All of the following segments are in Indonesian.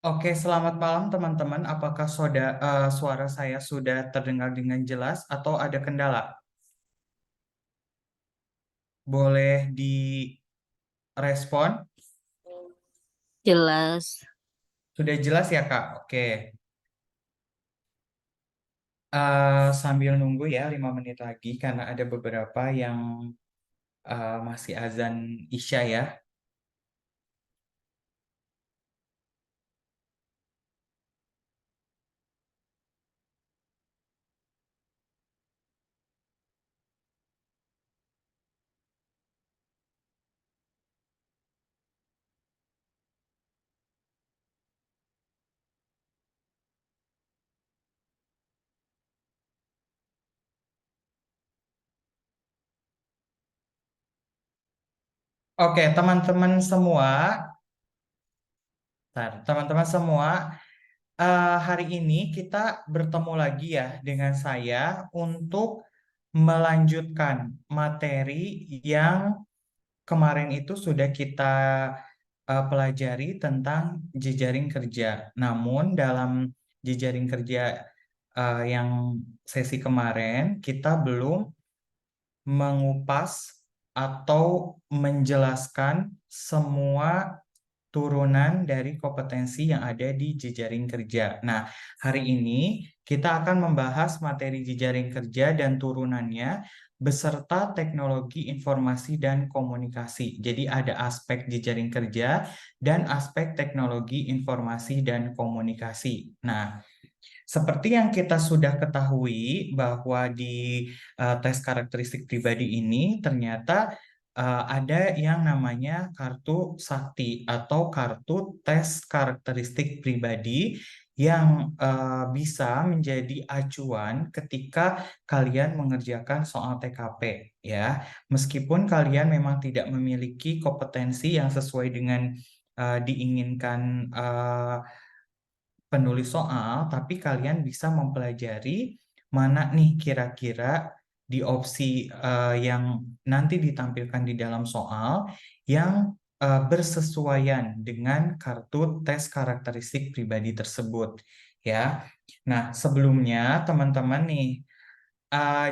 Oke, selamat malam teman-teman. Apakah suara saya sudah terdengar dengan jelas atau ada kendala? Boleh direspon? Jelas. Sudah jelas ya, Kak? Oke. Sambil nunggu ya 5 menit lagi karena ada beberapa yang masih azan Isya ya. Oke, teman-teman semua, teman-teman semua, hari ini kita bertemu lagi ya dengan saya untuk melanjutkan materi yang kemarin itu sudah kita pelajari tentang jejaring kerja. Namun dalam jejaring kerja yang sesi kemarin kita belum mengupas atau menjelaskan semua turunan dari kompetensi yang ada di jejaring kerja. Nah, hari ini kita akan membahas materi jejaring kerja dan turunannya beserta teknologi informasi dan komunikasi. Jadi ada aspek jejaring kerja dan aspek teknologi informasi dan komunikasi. Nah, seperti yang kita sudah ketahui bahwa di tes karakteristik pribadi ini ternyata ada yang namanya kartu sakti atau kartu tes karakteristik pribadi yang bisa menjadi acuan ketika kalian mengerjakan soal TKP ya. Meskipun kalian memang tidak memiliki kompetensi yang sesuai dengan diinginkan penulis soal, tapi kalian bisa mempelajari mana nih kira-kira di opsi yang nanti ditampilkan di dalam soal yang bersesuaian dengan kartu tes karakteristik pribadi tersebut ya. Nah, sebelumnya teman-teman nih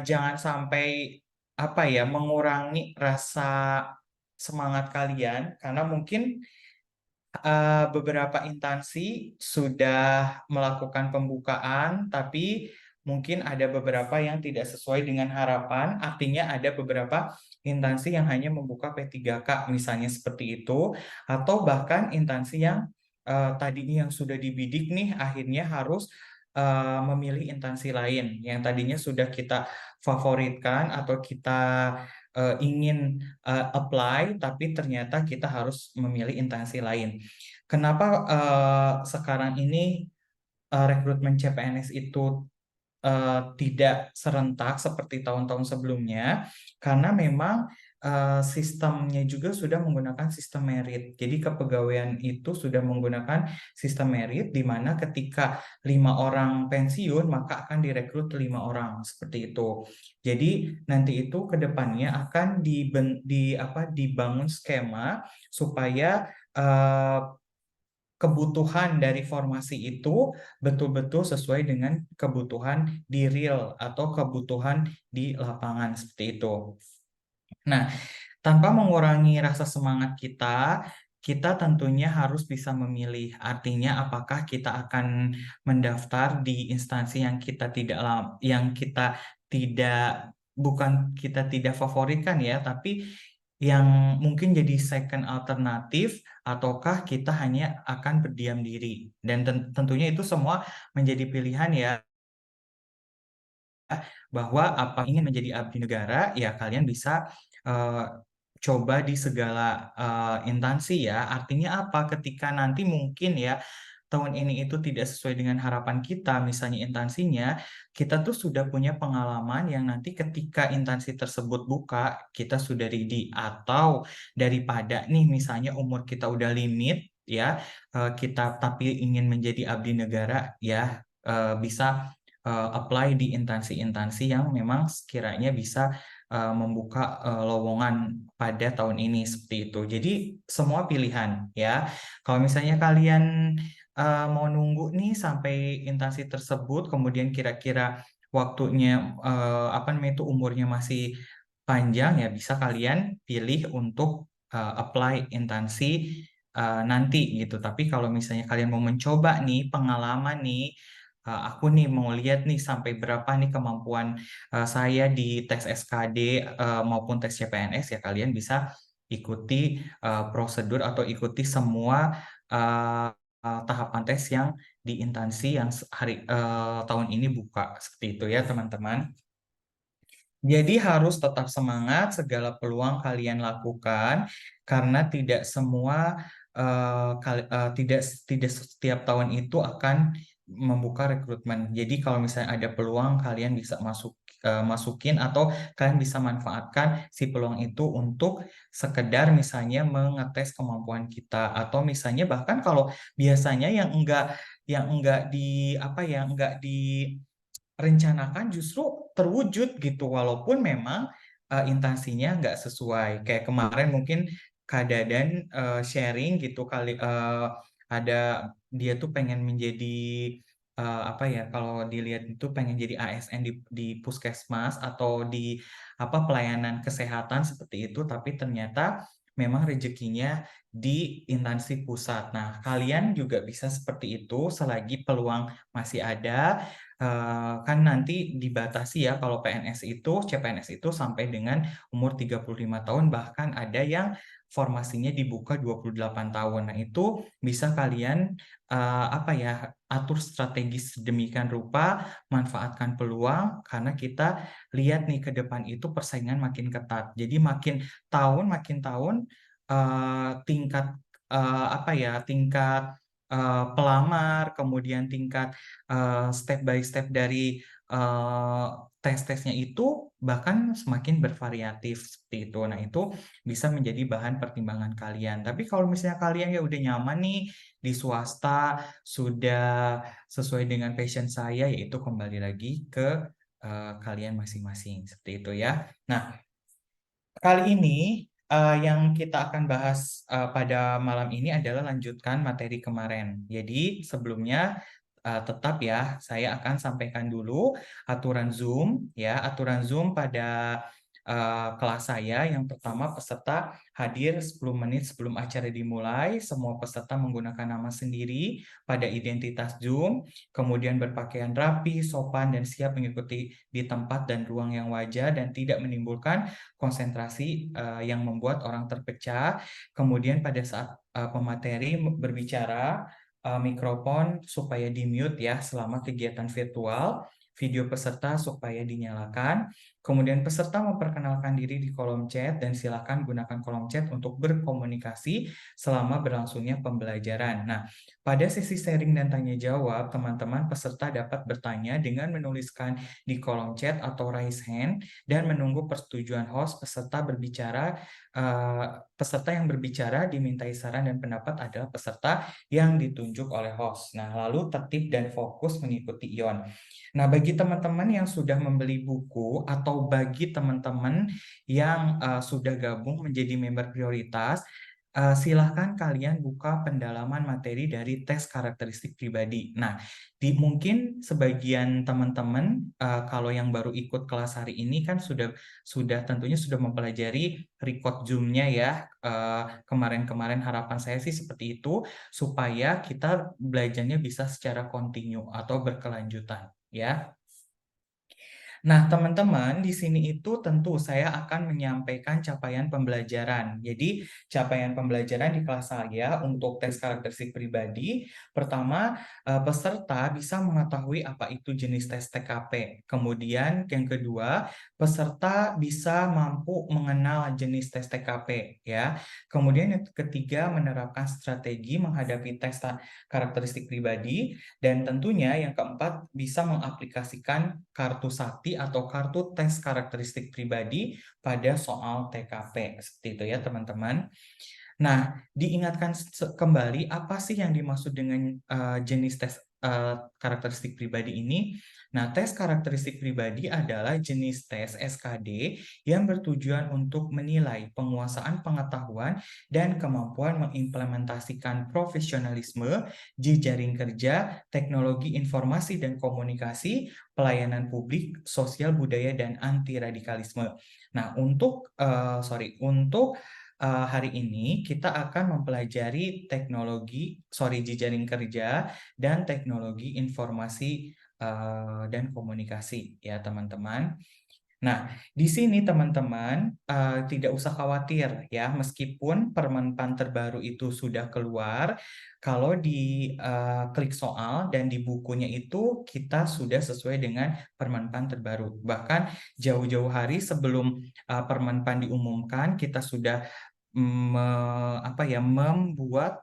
jangan sampai apa ya mengurangi rasa semangat kalian karena mungkin beberapa instansi sudah melakukan pembukaan, tapi mungkin ada beberapa yang tidak sesuai dengan harapan. Artinya ada beberapa instansi yang hanya membuka P3K, misalnya seperti itu, atau bahkan instansi yang tadinya yang sudah dibidik nih, akhirnya harus memilih instansi lain yang tadinya sudah kita favoritkan atau kita ingin apply, tapi ternyata kita harus memilih instansi lain. Kenapa sekarang ini rekrutmen CPNS itu tidak serentak seperti tahun-tahun sebelumnya? Karena memang sistemnya juga sudah menggunakan sistem merit. Jadi kepegawaian itu sudah menggunakan sistem merit, di mana ketika 5 orang pensiun maka akan direkrut 5 orang seperti itu. Jadi nanti itu ke depannya akan dibangun skema supaya eh, kebutuhan dari formasi itu betul-betul sesuai dengan kebutuhan di real atau kebutuhan di lapangan seperti itu. Nah, tanpa mengurangi rasa semangat kita, kita tentunya harus bisa memilih. Artinya, apakah kita akan mendaftar di instansi yang kita tidak bukan kita tidak favoritkan ya, tapi yang mungkin jadi second alternatif, ataukah kita hanya akan berdiam diri. Dan tentunya itu semua menjadi pilihan ya, bahwa apa ingin menjadi abdi negara ya kalian bisa eh, coba di segala instansi ya. Artinya apa? Ketika nanti mungkin ya tahun ini itu tidak sesuai dengan harapan kita, misalnya instansinya, kita tuh sudah punya pengalaman yang nanti ketika instansi tersebut buka, kita sudah ready. Atau daripada nih misalnya umur kita udah limit ya, kita tapi ingin menjadi abdi negara ya, bisa apply di instansi-instansi yang memang sekiranya bisa membuka lowongan pada tahun ini seperti itu. Jadi semua pilihan ya. Kalau misalnya kalian mau nunggu nih sampai instansi tersebut, kemudian kira-kira waktunya apa namanya itu umurnya masih panjang, ya bisa kalian pilih untuk apply instansi nanti gitu. Tapi kalau misalnya kalian mau mencoba nih pengalaman nih, aku nih mau lihat nih sampai berapa nih kemampuan saya di tes SKD maupun tes CPNS, ya kalian bisa ikuti prosedur atau ikuti semua uh, tahapan tes yang di instansi yang tahun ini buka, seperti itu ya teman-teman. Jadi harus tetap semangat, segala peluang kalian lakukan karena tidak semua tidak setiap tahun itu akan membuka rekrutmen. Jadi kalau misalnya ada peluang, kalian bisa masukin atau kalian bisa manfaatkan si peluang itu untuk sekedar misalnya mengetes kemampuan kita, atau misalnya bahkan kalau biasanya yang enggak di apa ya enggak direncanakan justru terwujud gitu, walaupun memang instansinya nggak sesuai. Kayak kemarin mungkin Kak Dadan sharing gitu kali, ada dia tuh pengen menjadi apa ya, kalau dilihat itu pengen jadi ASN di puskesmas atau di apa pelayanan kesehatan seperti itu, tapi ternyata memang rezekinya di instansi pusat. Nah, kalian juga bisa seperti itu selagi peluang masih ada. Kan nanti dibatasi ya, kalau PNS itu, CPNS itu sampai dengan umur 35 tahun, bahkan ada yang formasinya dibuka 28 tahun. Nah, itu bisa kalian apa ya, atur strategis sedemikian rupa, manfaatkan peluang karena kita lihat nih ke depan itu persaingan makin ketat. Jadi makin tahun tingkat apa ya, tingkat pelamar, kemudian tingkat step by step dari eh, tes-tesnya itu bahkan semakin bervariatif seperti itu. Nah, itu bisa menjadi bahan pertimbangan kalian. Tapi kalau misalnya kalian ya udah nyaman nih di swasta, sudah sesuai dengan passion saya, yaitu kembali lagi ke kalian masing-masing. Seperti itu ya. Nah, kali ini yang kita akan bahas pada malam ini adalah lanjutkan materi kemarin. Jadi sebelumnya tetap ya, saya akan sampaikan dulu aturan Zoom ya, aturan Zoom pada kelas saya. Yang pertama, peserta hadir 10 menit sebelum acara dimulai. Semua peserta menggunakan nama sendiri pada identitas Zoom, kemudian berpakaian rapi, sopan, dan siap mengikuti di tempat dan ruang yang wajar dan tidak menimbulkan konsentrasi yang membuat orang terpecah. Kemudian pada saat pemateri berbicara, mikrofon supaya di-mute ya selama kegiatan virtual, video peserta supaya dinyalakan. Kemudian peserta memperkenalkan diri di kolom chat dan silakan gunakan kolom chat untuk berkomunikasi selama berlangsungnya pembelajaran. Nah, pada sesi sharing dan tanya jawab, teman-teman peserta dapat bertanya dengan menuliskan di kolom chat atau raise hand dan menunggu persetujuan host. Peserta yang berbicara dimintai saran dan pendapat adalah peserta yang ditunjuk oleh host. Nah, lalu tertib dan fokus mengikuti Ion. Nah, bagi teman-teman yang sudah membeli buku atau bagi teman-teman yang sudah gabung menjadi member prioritas, silahkan kalian buka pendalaman materi dari tes karakteristik pribadi. Nah, mungkin sebagian teman-teman kalau yang baru ikut kelas hari ini kan sudah tentunya sudah mempelajari record Zoom-nya ya. Kemarin-kemarin harapan saya sih seperti itu supaya kita belajarnya bisa secara kontinu atau berkelanjutan ya. Nah, teman-teman, di sini itu tentu saya akan menyampaikan capaian pembelajaran. Jadi, capaian pembelajaran di kelas saya untuk tes karakteristik pribadi, pertama, peserta bisa mengetahui apa itu jenis tes TKP. Kemudian, yang kedua, peserta bisa mampu mengenal jenis tes TKP, ya. Kemudian, yang ketiga, menerapkan strategi menghadapi tes karakteristik pribadi. Dan tentunya yang keempat, bisa mengaplikasikan kartu sakti atau kartu tes karakteristik pribadi pada soal TKP. Seperti itu ya teman-teman. Nah, diingatkan kembali apa sih yang dimaksud dengan jenis tes karakteristik pribadi ini? Nah, tes karakteristik pribadi adalah jenis tes SKD yang bertujuan untuk menilai penguasaan pengetahuan dan kemampuan mengimplementasikan profesionalisme, jejaring kerja, teknologi informasi dan komunikasi, pelayanan publik, sosial budaya dan anti radikalisme. Nah, untuk hari ini kita akan mempelajari jejaring kerja dan teknologi informasi dan komunikasi ya teman-teman. Nah, di sini teman-teman tidak usah khawatir ya, meskipun Permenpan terbaru itu sudah keluar, kalau di klik soal dan di bukunya itu kita sudah sesuai dengan Permenpan terbaru. Bahkan jauh-jauh hari sebelum Permenpan diumumkan, kita sudah membuat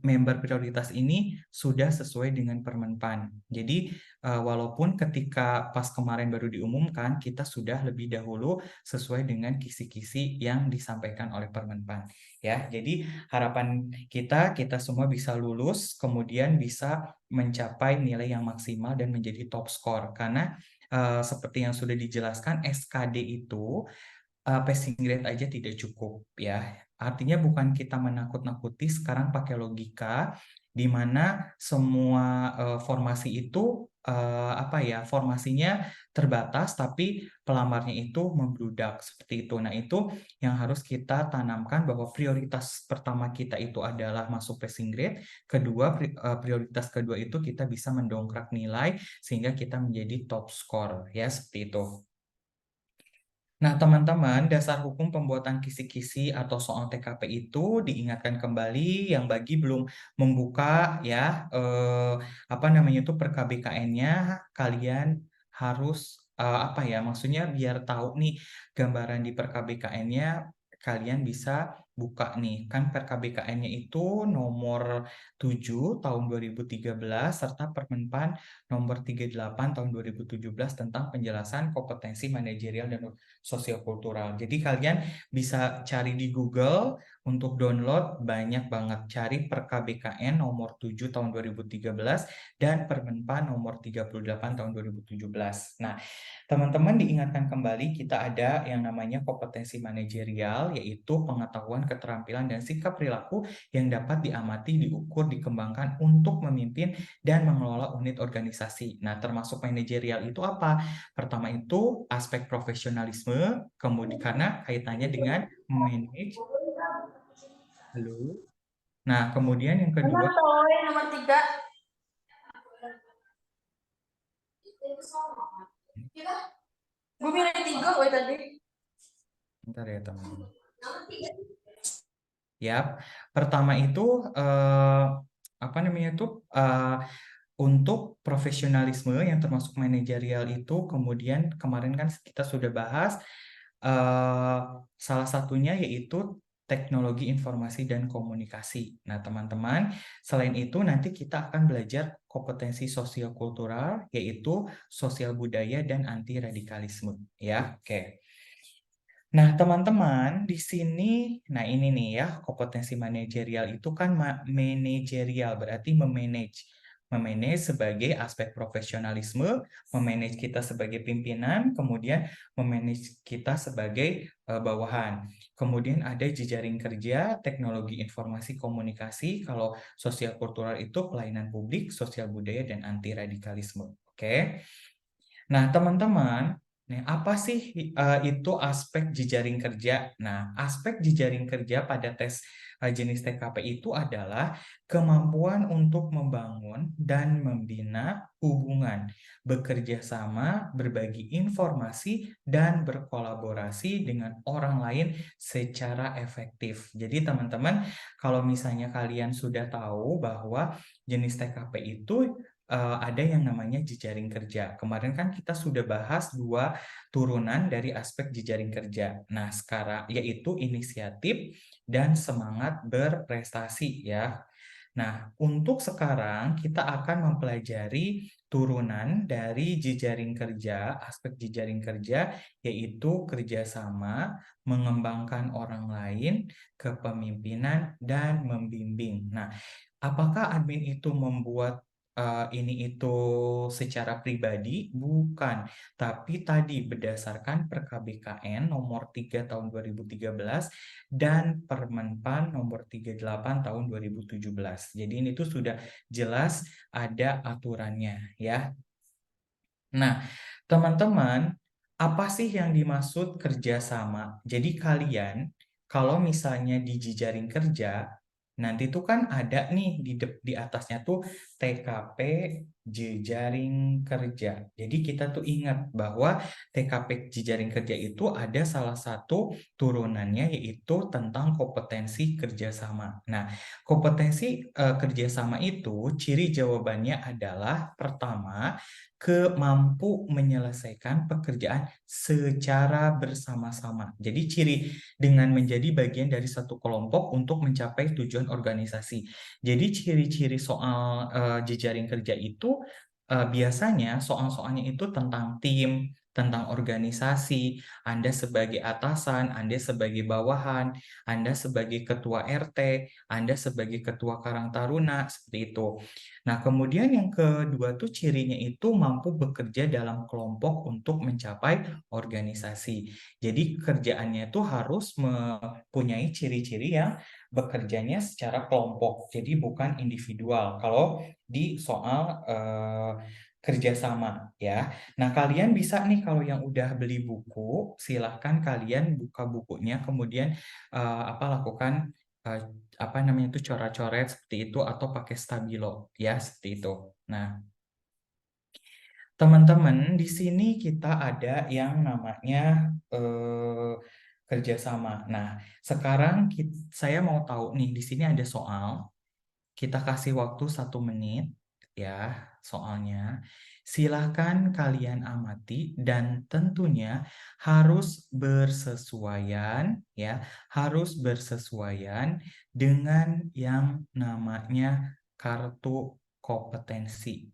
member prioritas ini sudah sesuai dengan Permenpan. Jadi walaupun ketika pas kemarin baru diumumkan, kita sudah lebih dahulu sesuai dengan kisi-kisi yang disampaikan oleh Permenpan. Ya, jadi harapan kita semua bisa lulus, kemudian bisa mencapai nilai yang maksimal dan menjadi top score. Karena seperti yang sudah dijelaskan, SKD itu passing grade aja tidak cukup ya. Artinya bukan kita menakut-nakuti, sekarang pakai logika di mana semua formasi itu formasinya terbatas tapi pelamarnya itu membludak seperti itu. Nah, itu yang harus kita tanamkan bahwa prioritas pertama kita itu adalah masuk passing grade, kedua prioritas kedua itu kita bisa mendongkrak nilai sehingga kita menjadi top score ya, seperti itu. Nah, teman-teman, dasar hukum pembuatan kisi-kisi atau soal TKP itu diingatkan kembali yang bagi belum membuka ya per KBKN-nya, kalian harus maksudnya biar tahu nih gambaran di per KBKN-nya, kalian bisa buka nih. Kan per KBKN-nya itu nomor 7 tahun 2013 serta Permenpan nomor 38 tahun 2017 tentang penjelasan kompetensi manajerial dan sosiokultural. Jadi kalian bisa cari di Google untuk download, banyak banget. Cari per KBKN nomor 7 tahun 2013 dan Permenpan nomor 38 tahun 2017. Nah, teman-teman diingatkan kembali kita ada yang namanya kompetensi manajerial, yaitu pengetahuan, keterampilan, dan sikap perilaku yang dapat diamati, diukur, dikembangkan untuk memimpin dan mengelola unit organisasi. Nah, termasuk manajerial itu apa? Pertama itu aspek profesionalisme, kemudian karena kaitannya dengan manage. Halo. Nah, kemudian yang kedua. Nomor 3. Gue milih 3 woy tadi. Bentar ya teman-teman. Yap, pertama itu untuk profesionalisme yang termasuk manajerial itu, kemudian kemarin kan kita sudah bahas salah satunya yaitu teknologi informasi dan komunikasi. Nah, teman-teman, selain itu nanti kita akan belajar kompetensi sosiokultural, yaitu sosial budaya dan anti radikalisme. Ya, oke. Nah, teman-teman, di sini, nah ini nih ya, kompetensi manajerial itu kan manajerial, berarti memanage. Memanage sebagai aspek profesionalisme, memanage kita sebagai pimpinan, kemudian memanage kita sebagai bawahan. Kemudian ada jejaring kerja, teknologi informasi komunikasi, kalau sosial kultural itu pelayanan publik, sosial budaya, dan anti radikalisme. Oke. Nah, teman-teman, apa sih itu aspek jejaring kerja? Nah, aspek jejaring kerja pada tes jenis TKP itu adalah kemampuan untuk membangun dan membina hubungan, bekerja sama, berbagi informasi, dan berkolaborasi dengan orang lain secara efektif. Jadi, teman-teman, kalau misalnya kalian sudah tahu bahwa jenis TKP itu ada yang namanya jejaring kerja. Kemarin kan kita sudah bahas 2 turunan dari aspek jejaring kerja. Nah, sekarang yaitu inisiatif dan semangat berprestasi ya. Nah, untuk sekarang kita akan mempelajari turunan dari jejaring kerja, aspek jejaring kerja, yaitu kerjasama, mengembangkan orang lain, kepemimpinan, dan membimbing. Nah, apakah admin itu membuat ini itu secara pribadi? Bukan, tapi tadi berdasarkan Per-KBKN nomor 3 tahun 2013 dan Permenpan nomor 38 tahun 2017. Jadi ini tuh sudah jelas ada aturannya ya. Nah, teman-teman, apa sih yang dimaksud kerjasama? Jadi kalian, kalau misalnya di jejaring kerja, nanti tuh kan ada nih di atasnya tuh TKP jejaring kerja. Jadi kita tuh ingat bahwa TKP jejaring kerja itu ada salah satu turunannya yaitu tentang kompetensi kerjasama. Nah, kompetensi kerjasama itu ciri jawabannya adalah pertama, mampu menyelesaikan pekerjaan secara bersama-sama. Jadi ciri dengan menjadi bagian dari satu kelompok untuk mencapai tujuan organisasi. Jadi ciri-ciri soal jejaring kerja itu biasanya soal-soalnya itu tentang tim, tentang organisasi, Anda sebagai atasan, Anda sebagai bawahan, Anda sebagai ketua RT, Anda sebagai ketua Karang Taruna, seperti itu. Nah, kemudian yang kedua tuh cirinya itu mampu bekerja dalam kelompok untuk mencapai organisasi. Jadi kerjaannya itu harus mempunyai ciri-ciri yang bekerjanya secara kelompok, jadi bukan individual. Kalau di soal kerjasama ya. Nah, kalian bisa nih kalau yang udah beli buku, silahkan kalian buka bukunya, kemudian lakukan eh, apa namanya itu coret-coret seperti itu atau pakai stabilo ya seperti itu. Nah, teman-teman di sini kita ada yang namanya kerjasama. Nah, sekarang saya mau tahu nih di sini ada soal. Kita kasih waktu 1 menit ya soalnya. Silahkan kalian amati dan tentunya harus bersesuaian ya, harus bersesuaian dengan yang namanya kartu kompetensi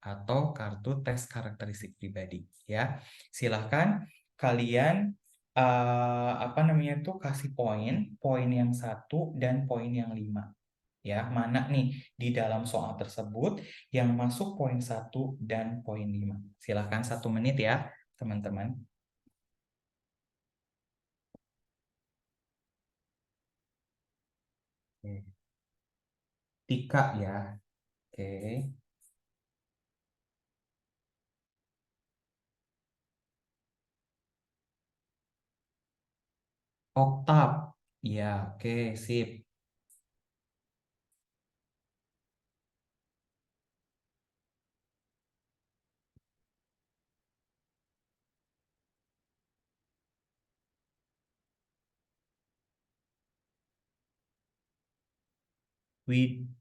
atau kartu tes karakteristik pribadi ya. Silahkan kalian apa namanya itu kasih poin yang 1 dan poin yang 5 ya, mana nih di dalam soal tersebut yang masuk poin 1 dan poin 5. Silahkan 1 menit ya, teman-teman. Oke. Tika ya. Oke. Oktav. Ya, oke, sip.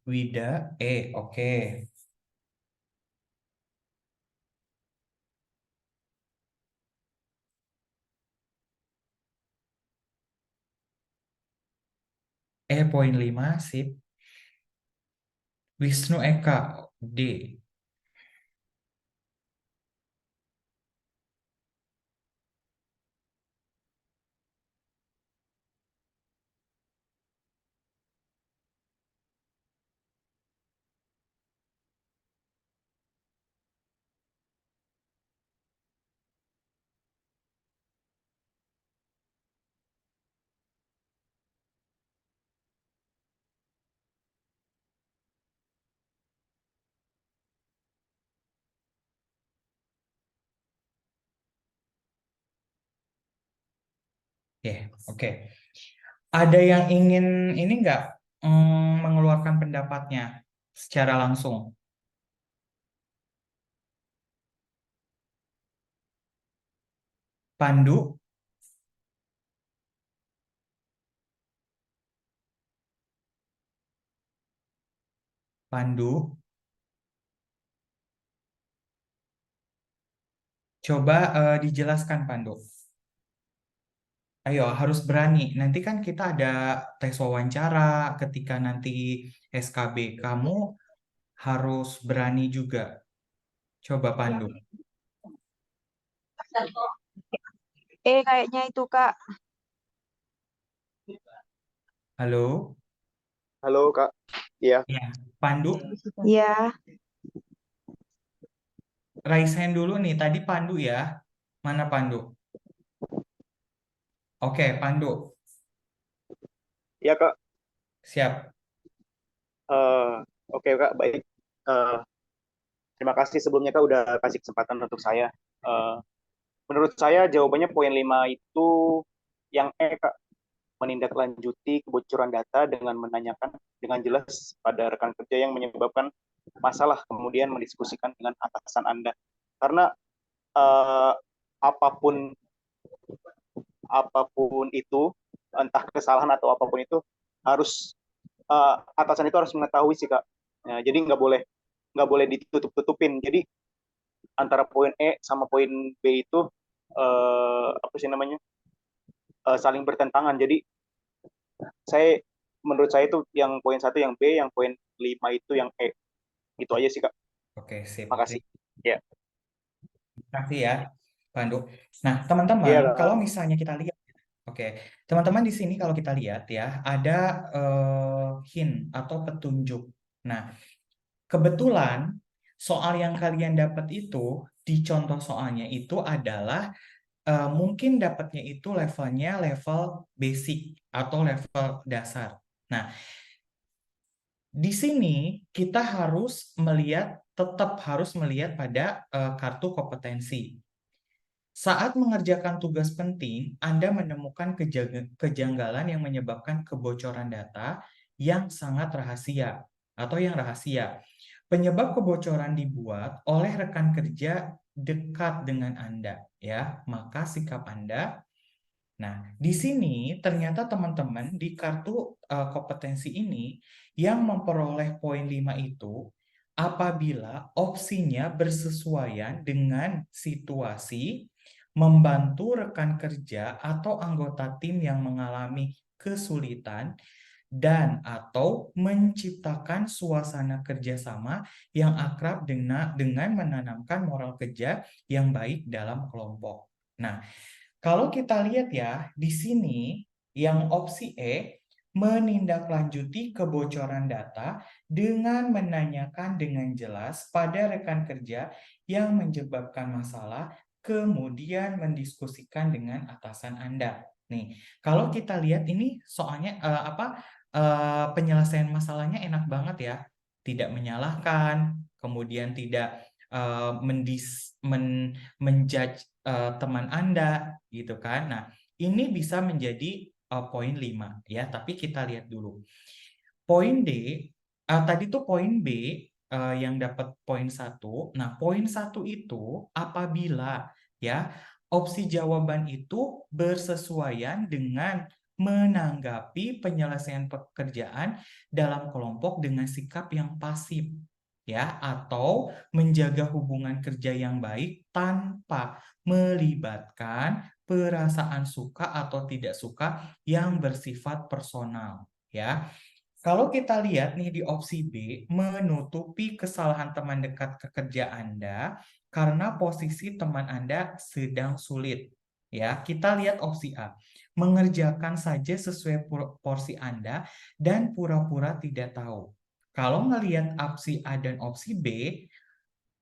Wida, oke. Poin 5 sip. Wisnu Eka, D. Oke. Ada yang ingin ini nggak mengeluarkan pendapatnya secara langsung? Pandu, Pandu, coba dijelaskan Pandu. Ayo, harus berani. Nanti kan kita ada tes wawancara ketika nanti SKB. Kamu harus berani juga. Coba Pandu. Kayaknya itu Kak. Halo? Halo Kak, iya. Ya, Pandu, Ya, raise hand dulu nih. Tadi Pandu ya. Mana Pandu? Oke, Pandu. Iya Kak. Siap. Eh, oke Kak, baik. Eh, terima kasih sebelumnya Kak udah kasih kesempatan untuk saya. Eh, menurut saya jawabannya poin 5 itu yang Kak, menindaklanjuti kebocoran data dengan menanyakan dengan jelas pada rekan kerja yang menyebabkan masalah, kemudian mendiskusikan dengan atasan Anda. Karena eh, apapun apapun itu, entah kesalahan atau apapun itu, harus atasan itu harus mengetahui sih Kak. Nah, jadi nggak boleh ditutup-tutupin. Jadi antara poin sama poin B itu apa sih namanya, saling bertentangan. Jadi saya menurut saya itu yang poin 1 yang B, yang poin 5 itu yang E. Gitu aja sih Kak. Oke, sip. Makasih. Ya. Terima kasih ya, Pandu. Nah, Iya teman-teman, Kak. kalau misalnya kita lihat, oke, teman-teman di sini kalau kita lihat ya, ada hint atau petunjuk. Nah, kebetulan soal yang kalian dapat itu di contoh soalnya itu adalah mungkin dapatnya itu levelnya level basic atau level dasar. Nah, di sini kita harus tetap harus melihat pada kartu kompetensi. Saat mengerjakan tugas penting, Anda menemukan kejanggalan yang menyebabkan kebocoran data yang sangat rahasia atau yang rahasia. Penyebab kebocoran dibuat oleh rekan kerja dekat dengan Anda, ya. Maka sikap Anda. Nah, di sini ternyata teman-teman di kartu kompetensi ini yang memperoleh poin 5 itu apabila opsinya bersesuaian dengan situasi, membantu rekan kerja atau anggota tim yang mengalami kesulitan, dan atau menciptakan suasana kerjasama yang akrab dengan menanamkan moral kerja yang baik dalam kelompok. Nah, kalau kita lihat ya, di sini yang opsi E menindaklanjuti kebocoran data dengan menanyakan dengan jelas pada rekan kerja yang menyebabkan masalah, kemudian mendiskusikan dengan atasan Anda. Nih, kalau kita lihat ini soalnya penyelesaian masalahnya enak banget ya, tidak menyalahkan, kemudian tidak menjudge teman Anda gitu kan. Nah, ini bisa menjadi poin 5 ya, tapi kita lihat dulu. Poin D, tadi tuh poin B yang dapat poin 1. Nah, poin 1 itu apabila ya opsi jawaban itu bersesuaian dengan menanggapi penyelesaian pekerjaan dalam kelompok dengan sikap yang pasif ya, atau menjaga hubungan kerja yang baik tanpa melibatkan perasaan suka atau tidak suka yang bersifat personal ya. Kalau kita lihat nih di opsi B, menutupi kesalahan teman dekat kerja Anda karena posisi teman Anda sedang sulit. Ya, kita lihat opsi A, mengerjakan saja sesuai porsi Anda dan pura-pura tidak tahu. Kalau ngelihat opsi A dan opsi B,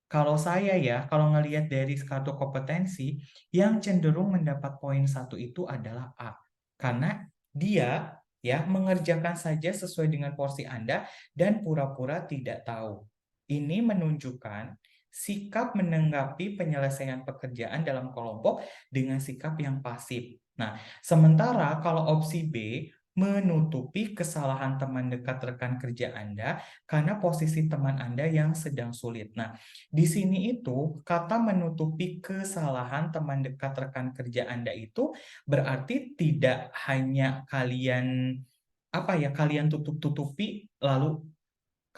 kalau saya ya, kalau ngelihat dari kartu kompetensi, yang cenderung mendapat poin 1 itu adalah A. Karena dia ya mengerjakan saja sesuai dengan porsi Anda dan pura-pura tidak tahu. Ini menunjukkan sikap menanggapi penyelesaian pekerjaan dalam kelompok dengan sikap yang pasif. Nah, sementara kalau opsi B menutupi kesalahan teman dekat rekan kerja Anda karena posisi teman Anda yang sedang sulit. Nah, di sini itu kata menutupi kesalahan teman dekat rekan kerja Anda itu berarti tidak hanya kalian tutup-tutupi lalu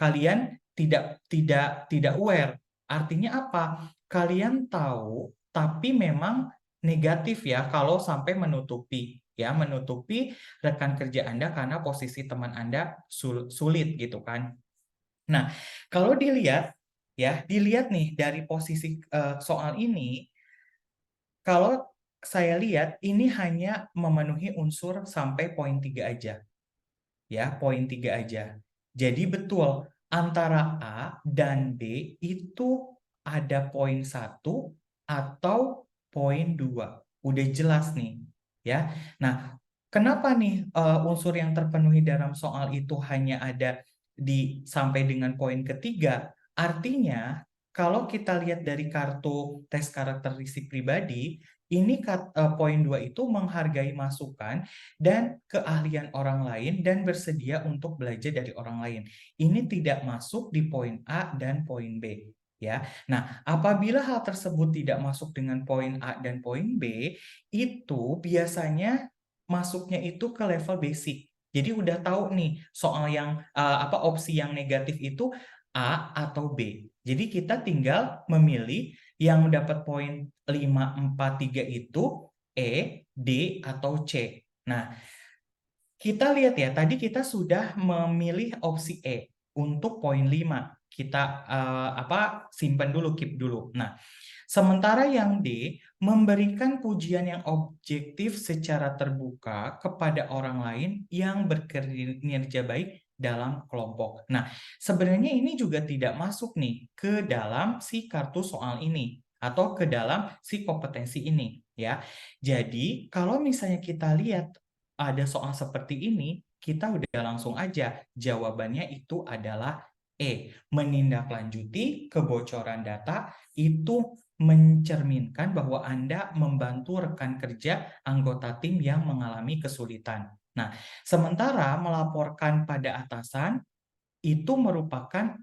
kalian tidak aware. Artinya apa? Kalian tahu tapi memang negatif ya kalau sampai menutupi ya, menutupi rekan kerja Anda karena posisi teman Anda sulit gitu kan. Nah, kalau dilihat ya, dilihat nih dari posisi soal ini, kalau saya lihat ini hanya memenuhi unsur sampai poin 3 aja. Ya, poin 3 aja. Jadi betul, antara A dan B itu ada poin 1 atau poin 2. Udah jelas nih, ya. Nah, kenapa nih unsur yang terpenuhi dalam soal itu hanya ada di sampai dengan poin ketiga? Artinya, kalau kita lihat dari kartu tes karakteristik pribadi, ini poin 2 itu menghargai masukan dan keahlian orang lain dan bersedia untuk belajar dari orang lain. Ini tidak masuk di poin A dan poin B, ya. Nah, apabila hal tersebut tidak masuk dengan poin A dan poin B, itu biasanya masuknya itu ke level basic. Jadi udah tahu nih soal yang opsi yang negatif itu A atau B. Jadi kita tinggal memilih yang dapat poin 5, 4, 3 itu E, D, atau C. Nah, kita lihat ya, tadi kita sudah memilih opsi E untuk poin 5. Kita simpan dulu, keep dulu. Nah, sementara yang D memberikan pujian yang objektif secara terbuka kepada orang lain yang berkinerja baik dalam kelompok. Nah, sebenarnya ini juga tidak masuk nih ke dalam si kartu soal ini atau ke dalam si kompetensi ini, ya. Jadi, kalau misalnya kita lihat ada soal seperti ini, kita udah langsung aja jawabannya itu adalah E. Menindaklanjuti kebocoran data itu mencerminkan bahwa Anda membantu rekan kerja anggota tim yang mengalami kesulitan. Nah, sementara melaporkan pada atasan itu merupakan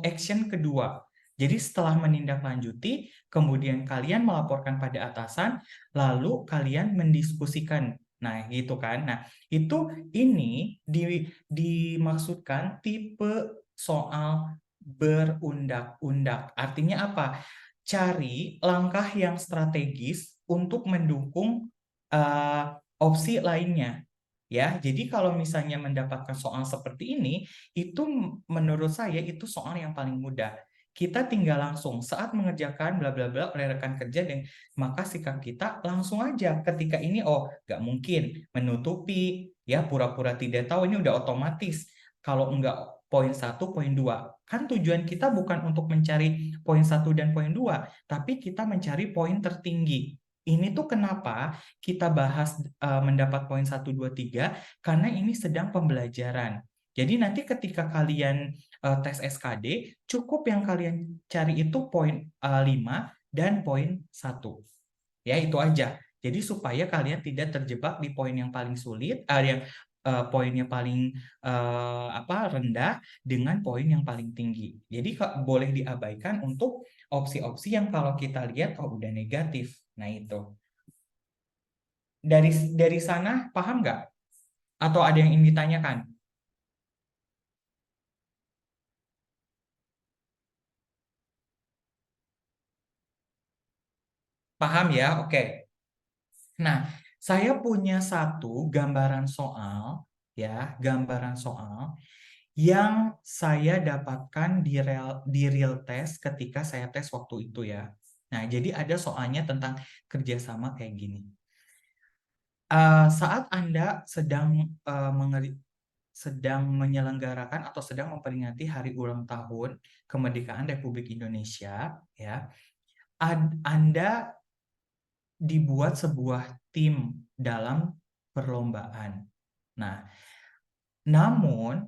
action kedua. Jadi setelah menindaklanjuti, kemudian kalian melaporkan pada atasan, lalu kalian mendiskusikan. Nah, gitu kan. Nah, ini dimaksudkan tipe soal berundak-undak. Artinya apa? Cari langkah yang strategis untuk mendukung opsi lainnya. Ya, jadi kalau misalnya mendapatkan soal seperti ini, itu menurut saya itu soal yang paling mudah. Kita tinggal langsung saat mengerjakan bla bla bla oleh rekan kerja dan maka sikap kita langsung aja ketika ini nggak mungkin menutupi ya pura-pura tidak tahu ini udah otomatis. Kalau enggak poin 1, poin 2. Kan tujuan kita bukan untuk mencari poin 1 dan poin 2, tapi kita mencari poin tertinggi. Ini tuh kenapa kita bahas mendapat poin 1, 2, 3 karena ini sedang pembelajaran. Jadi nanti ketika kalian tes SKD, cukup yang kalian cari itu poin 5 dan poin 1. Ya, itu aja. Jadi supaya kalian tidak terjebak di poin yang paling sulit, poin yang paling rendah dengan poin yang paling tinggi. Jadi boleh diabaikan untuk opsi-opsi yang kalau kita lihat udah negatif. Nah, itu. Dari sana paham nggak? Atau ada yang ingin ditanyakan? Paham ya? Oke. Nah, saya punya satu gambaran soal, ya, gambaran soal yang saya dapatkan di real test ketika saya tes waktu itu ya. Nah, jadi ada soalnya tentang kerjasama kayak gini. Saat Anda sedang menyelenggarakan atau sedang memperingati hari ulang tahun kemerdekaan Republik Indonesia, ya, Anda dibuat sebuah tim dalam perlombaan. Nah, namun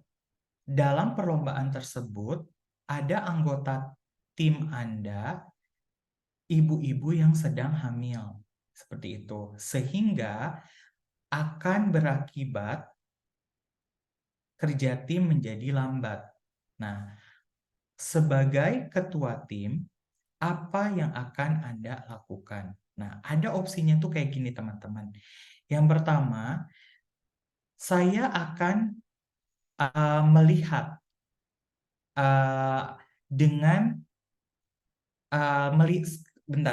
dalam perlombaan tersebut ada anggota tim Anda, ibu-ibu yang sedang hamil, seperti itu, sehingga akan berakibat kerja tim menjadi lambat. Nah, sebagai ketua tim, apa yang akan Anda lakukan? Nah, ada opsinya tuh kayak gini teman-teman. Yang pertama, saya akan melihat dengan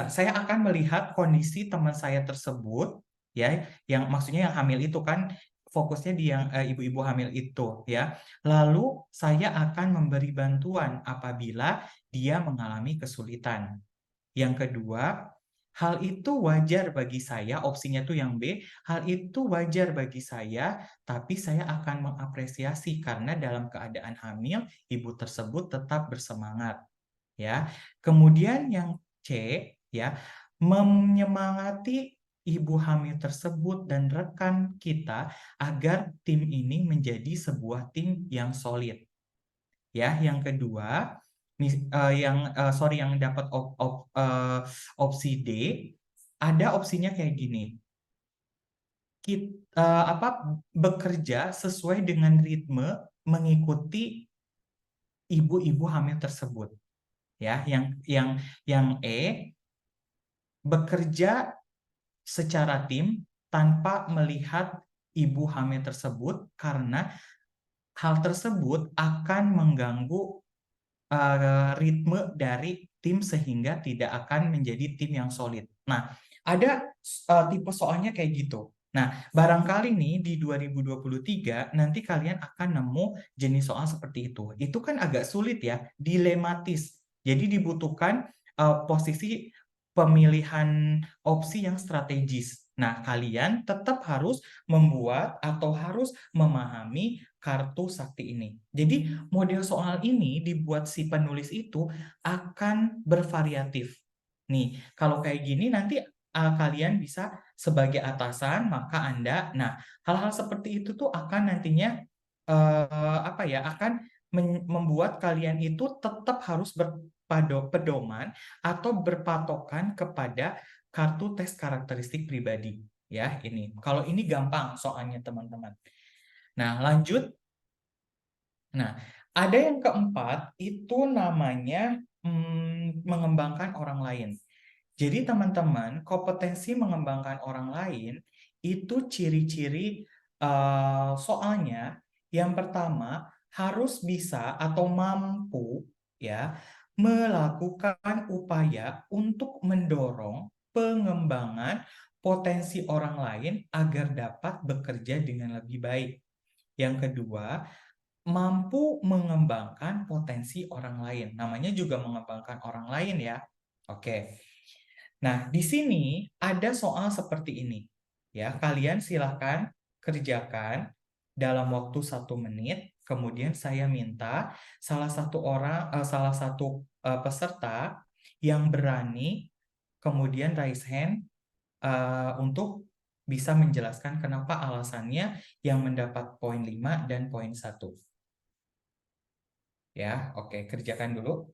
saya akan melihat kondisi teman saya tersebut ya, yang maksudnya yang hamil itu kan fokusnya di yang ibu-ibu hamil itu ya. Lalu saya akan memberi bantuan apabila dia mengalami kesulitan. Yang kedua, hal itu wajar bagi saya, opsinya tuh yang B, hal itu wajar bagi saya, tapi saya akan mengapresiasi karena dalam keadaan hamil, ibu tersebut tetap bersemangat. Ya. Kemudian yang C, ya, menyemangati ibu hamil tersebut dan rekan kita agar tim ini menjadi sebuah tim yang solid. Ya, yang kedua, yang dapat opsi D, ada opsinya kayak gini. Bekerja sesuai dengan ritme mengikuti ibu-ibu hamil tersebut. Ya, yang E, bekerja secara tim tanpa melihat ibu hamil tersebut karena hal tersebut akan mengganggu ritme dari tim sehingga tidak akan menjadi tim yang solid. Nah, ada tipe soalnya kayak gitu. Nah, barangkali nih di 2023 nanti kalian akan nemu jenis soal seperti itu. Itu kan agak sulit ya, dilematis. Jadi dibutuhkan posisi pemilihan opsi yang strategis. Nah, kalian tetap harus membuat atau harus memahami kartu sakti ini. Jadi model soal ini dibuat si penulis itu akan bervariatif. Nih, kalau kayak gini nanti kalian bisa sebagai atasan, maka Anda, nah hal-hal seperti itu tuh akan nantinya akan membuat kalian itu tetap harus berpedoman atau berpatokan kepada kartu tes karakteristik pribadi. Ya, ini. Kalau ini gampang soalnya teman-teman. Nah, lanjut. Nah, ada yang keempat, itu namanya mengembangkan orang lain. Jadi teman-teman, kompetensi mengembangkan orang lain itu ciri-ciri soalnya yang pertama harus bisa atau mampu ya melakukan upaya untuk mendorong pengembangan potensi orang lain agar dapat bekerja dengan lebih baik. Yang kedua, mampu mengembangkan potensi orang lain. Namanya juga mengembangkan orang lain ya. Oke. Nah, di sini ada soal seperti ini. Ya, kalian silahkan kerjakan dalam waktu 1 menit. Kemudian saya minta salah satu peserta yang berani kemudian raise hand untuk bisa menjelaskan kenapa alasannya yang mendapat poin 5 dan poin 1. Ya, oke, kerjakan dulu.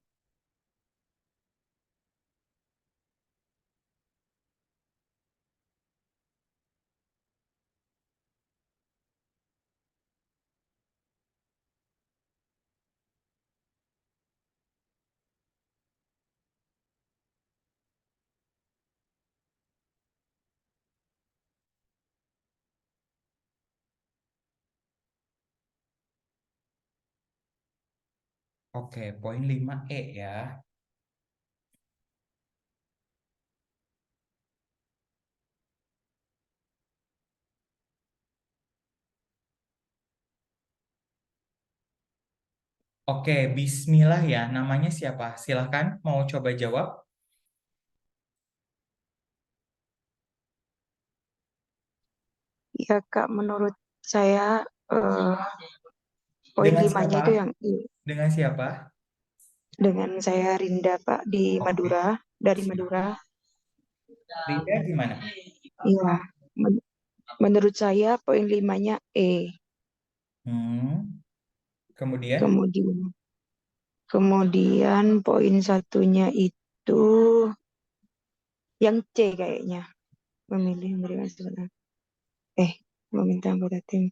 Oke, poin 5E ya. Oke, bismillah ya. Namanya siapa? Silahkan mau coba jawab. Ya Kak, menurut saya poin Dengan 5-nya siapa? itu yang I. Dengan siapa? Dengan saya Rinda Pak di Oke, Madura, dari siap. Madura. Rinda gimana? Iya, menurut saya poin 5-nya E. Kemudian? Kemudian poin 1-nya itu yang C kayaknya. Memilih memberikan kesempatan. Meminta anggota tim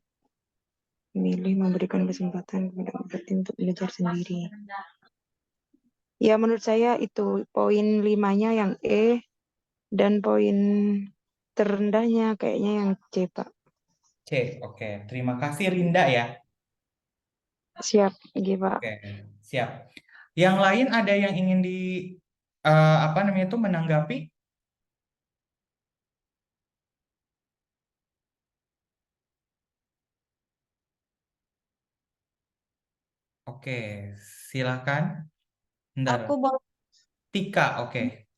memilih memberikan kesempatan kepada anggota tim untuk belajar sendiri. Ya menurut saya itu poin 5-nya yang E dan poin terendahnya kayaknya yang C Pak. C, oke. Terima kasih Rinda ya. Siap, iya Pak. Oke, siap. Yang lain ada yang ingin menanggapi? Oke, silakan. Bentar. Aku boleh. Tika, oke.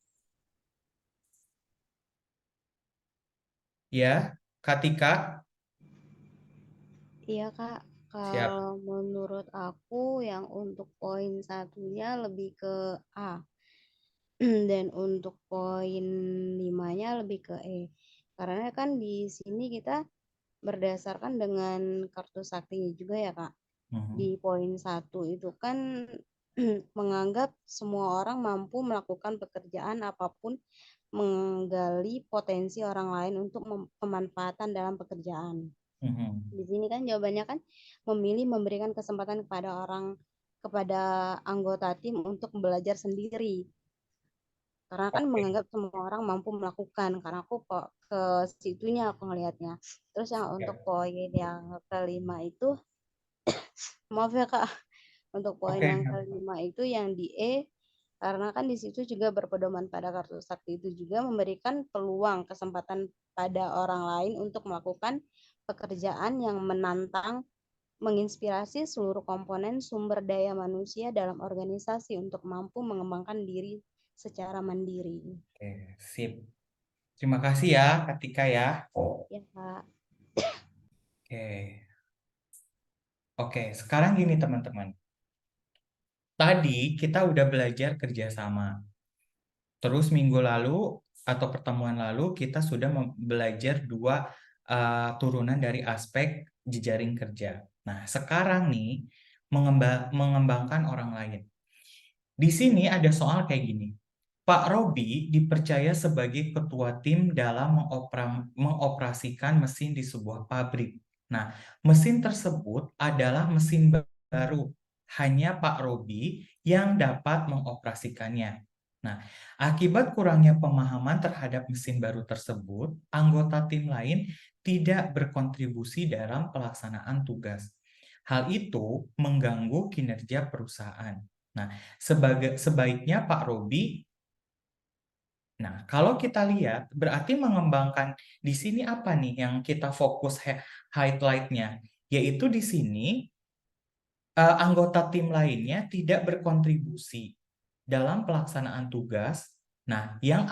Ya, Kak Tika, Iya Kak, siap. kalau menurut aku yang untuk poin satunya lebih ke A. Dan untuk poin 5-nya lebih ke E. Karena kan di sini kita berdasarkan dengan kartu saktinya juga ya Kak. Mhm. Di poin 1 itu kan menganggap semua orang mampu melakukan pekerjaan apapun, menggali potensi orang lain untuk pemanfaatan dalam pekerjaan. Mhm. Di sini kan jawabannya kan memilih memberikan kesempatan kepada anggota tim untuk belajar sendiri. Karena kan Oke. menganggap semua orang mampu melakukan. Karena aku kok ke situnya aku ngelihatnya. Terus yang untuk Siap. poin yang kelima itu, maaf ya Kak, untuk poin Oke. yang kelima itu yang di E, karena kan di situ juga berpedoman pada kartu sakti itu juga memberikan peluang kesempatan pada orang lain untuk melakukan pekerjaan yang menantang, menginspirasi seluruh komponen sumber daya manusia dalam organisasi untuk mampu mengembangkan diri secara mandiri. Oke, sip. Terima kasih ya, Kak Tika ya. Ya, Kak. Oke. Oke, sekarang gini teman-teman. Tadi kita udah belajar kerjasama. Terus minggu lalu atau pertemuan lalu kita sudah belajar dua turunan dari aspek jejaring kerja. Nah, sekarang nih mengembangkan orang lain. Di sini ada soal kayak gini. Pak Robi dipercaya sebagai ketua tim dalam mengoperasikan mesin di sebuah pabrik. Nah, mesin tersebut adalah mesin baru. Hanya Pak Robi yang dapat mengoperasikannya. Nah, akibat kurangnya pemahaman terhadap mesin baru tersebut, anggota tim lain tidak berkontribusi dalam pelaksanaan tugas. Hal itu mengganggu kinerja perusahaan. Nah, sebaiknya Pak Robi. Nah, kalau kita lihat, berarti mengembangkan di sini apa nih yang kita fokus highlight-nya? Yaitu di sini anggota tim lainnya tidak berkontribusi dalam pelaksanaan tugas. Nah, yang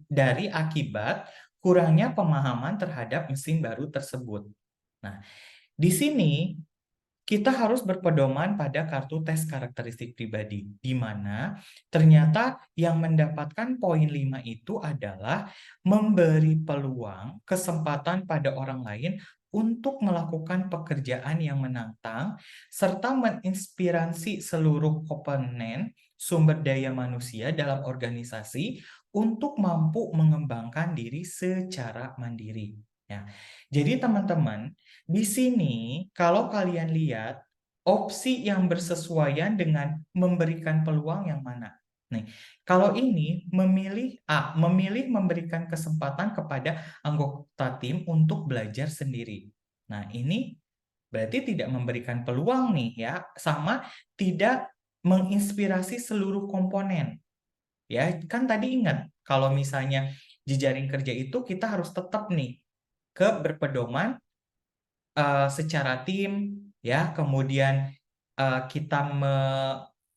dari akibat kurangnya pemahaman terhadap mesin baru tersebut. Nah, di sini kita harus berpedoman pada kartu tes karakteristik pribadi, di mana ternyata yang mendapatkan poin 5 itu adalah memberi peluang, kesempatan pada orang lain untuk melakukan pekerjaan yang menantang, serta menginspirasi seluruh komponen sumber daya manusia dalam organisasi untuk mampu mengembangkan diri secara mandiri. Ya. Jadi teman-teman, di sini, kalau kalian lihat, opsi yang bersesuaian dengan memberikan peluang yang mana? Nih, kalau ini memilih A, memilih memberikan kesempatan kepada anggota tim untuk belajar sendiri. Nah, ini berarti tidak memberikan peluang nih ya, sama tidak menginspirasi seluruh komponen. Ya, kan tadi ingat kalau misalnya jejaring kerja itu kita harus tetap nih ke berpedoman secara tim ya, kemudian kita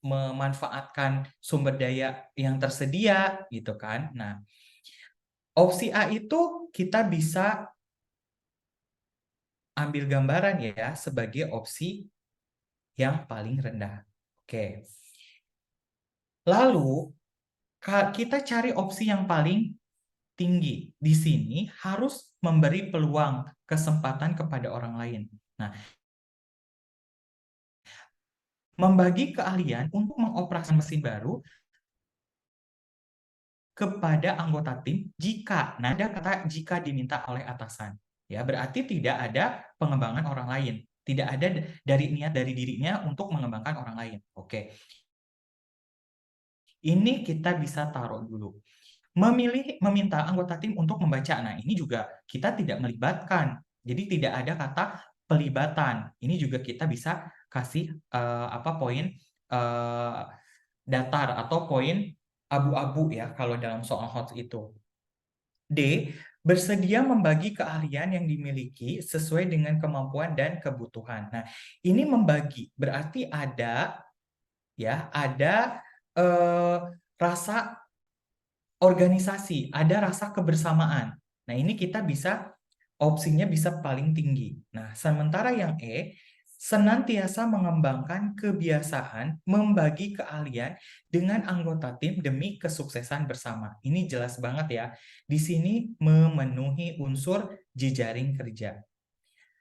memanfaatkan sumber daya yang tersedia gitu kan. Nah, opsi A itu kita bisa ambil gambaran ya sebagai opsi yang paling rendah. Oke. Lalu kita cari opsi yang paling tinggi. Di sini harus memberi peluang, kesempatan kepada orang lain. Nah, membagi keahlian untuk mengoperasikan mesin baru kepada anggota tim jika, nah ada kata jika diminta oleh atasan. Ya, berarti tidak ada pengembangan orang lain. Tidak ada dari niat dari dirinya untuk mengembangkan orang lain. Oke. Ini kita bisa taruh dulu. Meminta anggota tim untuk membaca. Nah, ini juga kita tidak melibatkan. Jadi tidak ada kata pelibatan. Ini juga kita bisa kasih poin datar atau poin abu-abu ya kalau dalam soal HOTS itu. D, bersedia membagi keahlian yang dimiliki sesuai dengan kemampuan dan kebutuhan. Nah, ini membagi berarti ada rasa organisasi, ada rasa kebersamaan. Nah, ini kita bisa opsinya bisa paling tinggi. Nah, sementara yang senantiasa mengembangkan kebiasaan membagi keahlian dengan anggota tim demi kesuksesan bersama. Ini jelas banget ya. Di sini memenuhi unsur jejaring kerja.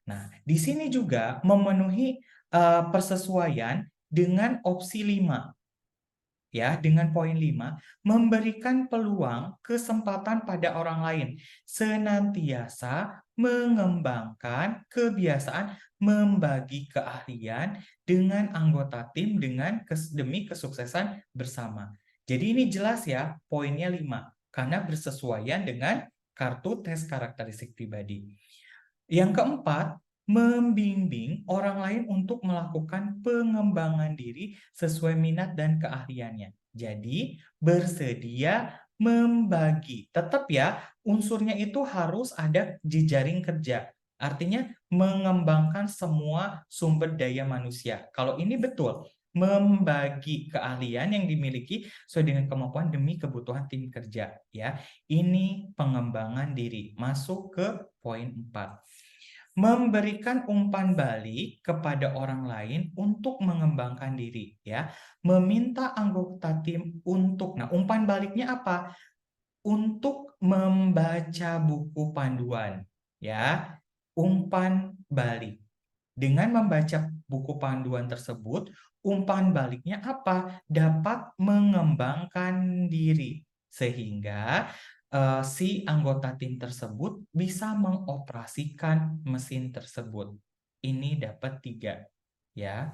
Nah, di sini juga memenuhi persesuaian dengan opsi 5. Ya, dengan poin 5, memberikan peluang kesempatan pada orang lain, senantiasa mengembangkan kebiasaan membagi keahlian dengan anggota tim demi kesuksesan bersama. Jadi ini jelas ya, poinnya 5, karena bersesuaian dengan kartu tes karakteristik pribadi. Yang keempat, membimbing orang lain untuk melakukan pengembangan diri sesuai minat dan keahliannya. Jadi, bersedia membagi. Tetap ya, unsurnya itu harus ada jejaring kerja. Artinya, mengembangkan semua sumber daya manusia. Kalau ini betul, membagi keahlian yang dimiliki sesuai dengan kemampuan demi kebutuhan tim kerja. Ya, ini pengembangan diri. Masuk ke poin 4. Memberikan umpan balik kepada orang lain untuk mengembangkan diri, ya. Meminta anggota tim untuk, nah, umpan baliknya apa? Untuk membaca buku panduan, ya. Umpan balik. Dengan membaca buku panduan tersebut, umpan baliknya apa? Dapat mengembangkan diri sehingga si anggota tim tersebut bisa mengoperasikan mesin tersebut. Ini dapat 3, ya.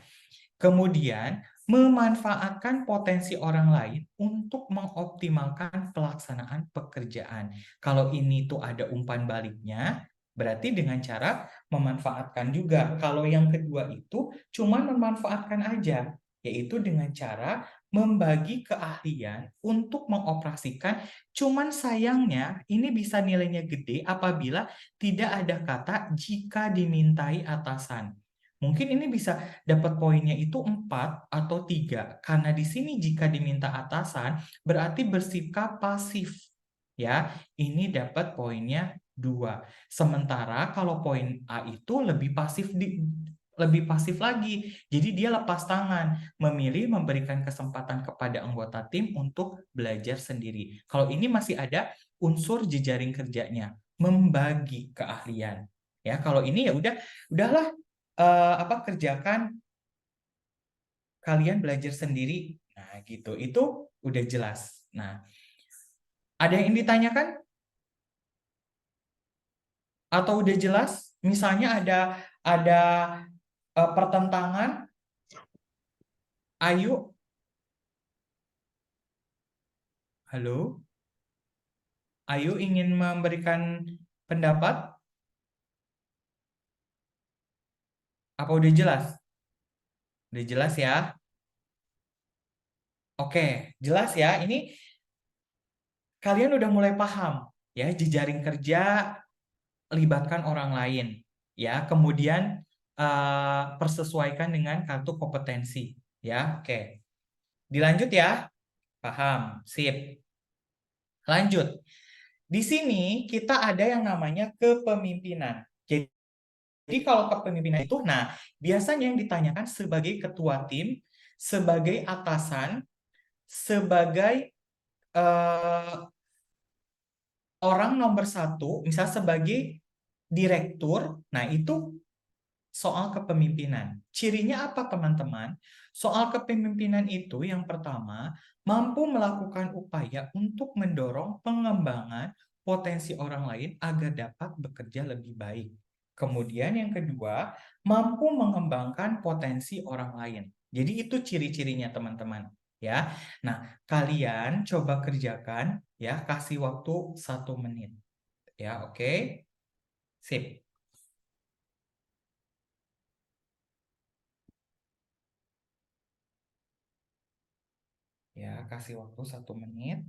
Kemudian memanfaatkan potensi orang lain untuk mengoptimalkan pelaksanaan pekerjaan. Kalau ini tuh ada umpan baliknya, berarti dengan cara memanfaatkan juga. Kalau yang kedua itu cuma memanfaatkan aja, yaitu dengan cara membagi keahlian untuk mengoperasikan. Cuman sayangnya ini bisa nilainya gede apabila tidak ada kata jika dimintai atasan. Mungkin ini bisa dapat poinnya itu 4 atau 3. Karena di sini jika diminta atasan berarti bersikap pasif. Ya, ini dapat poinnya 2. Sementara kalau poin A itu lebih pasif lagi. Jadi dia lepas tangan, memilih memberikan kesempatan kepada anggota tim untuk belajar sendiri. Kalau ini masih ada unsur jejaring kerjanya, membagi keahlian. Ya, kalau ini ya udahlah kerjakan, kalian belajar sendiri. Nah, gitu. Itu udah jelas. Nah, ada yang ditanyakan? Atau udah jelas? Misalnya ada pertentangan. Ayu. Halo. Ayu ingin memberikan pendapat? Apa udah jelas? Udah jelas ya? Oke, jelas ya. Ini kalian udah mulai paham ya, jejaring kerja, libatkan orang lain ya, kemudian persesuaikan dengan kartu kompetensi ya. Oke, dilanjut ya. Paham, sip. Lanjut. Di sini kita ada yang namanya kepemimpinan. Jadi kalau kepemimpinan itu, nah, biasanya yang ditanyakan sebagai ketua tim, sebagai atasan, sebagai orang nomor 1, misal sebagai direktur. Nah, itu soal kepemimpinan. Cirinya apa, teman-teman? Soal kepemimpinan itu yang pertama, mampu melakukan upaya untuk mendorong pengembangan potensi orang lain agar dapat bekerja lebih baik. Kemudian yang kedua, mampu mengembangkan potensi orang lain. Jadi itu ciri-cirinya, teman-teman. Ya. Nah, kalian coba kerjakan ya, kasih waktu 1 menit. Ya, oke. Sip. Ya, kasih waktu 1 menit.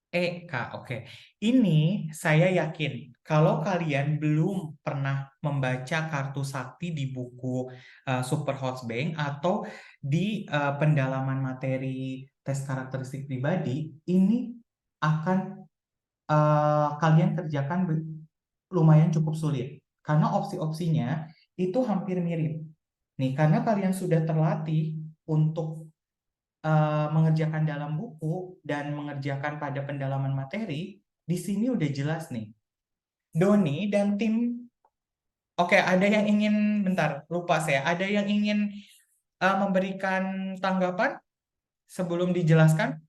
Oke. Kak, oke. Ini saya yakin kalau kalian belum pernah membaca kartu sakti di buku Super Hotbank atau di pendalaman materi tes karakteristik pribadi, ini akan kalian kerjakan lumayan cukup sulit karena opsi-opsinya itu hampir mirip. Nih, karena kalian sudah terlatih untuk mengerjakan dalam buku dan mengerjakan pada pendalaman materi, di sini udah jelas nih. Doni dan tim, oke, ada yang ingin, bentar, lupa saya, ada yang ingin memberikan tanggapan sebelum dijelaskan?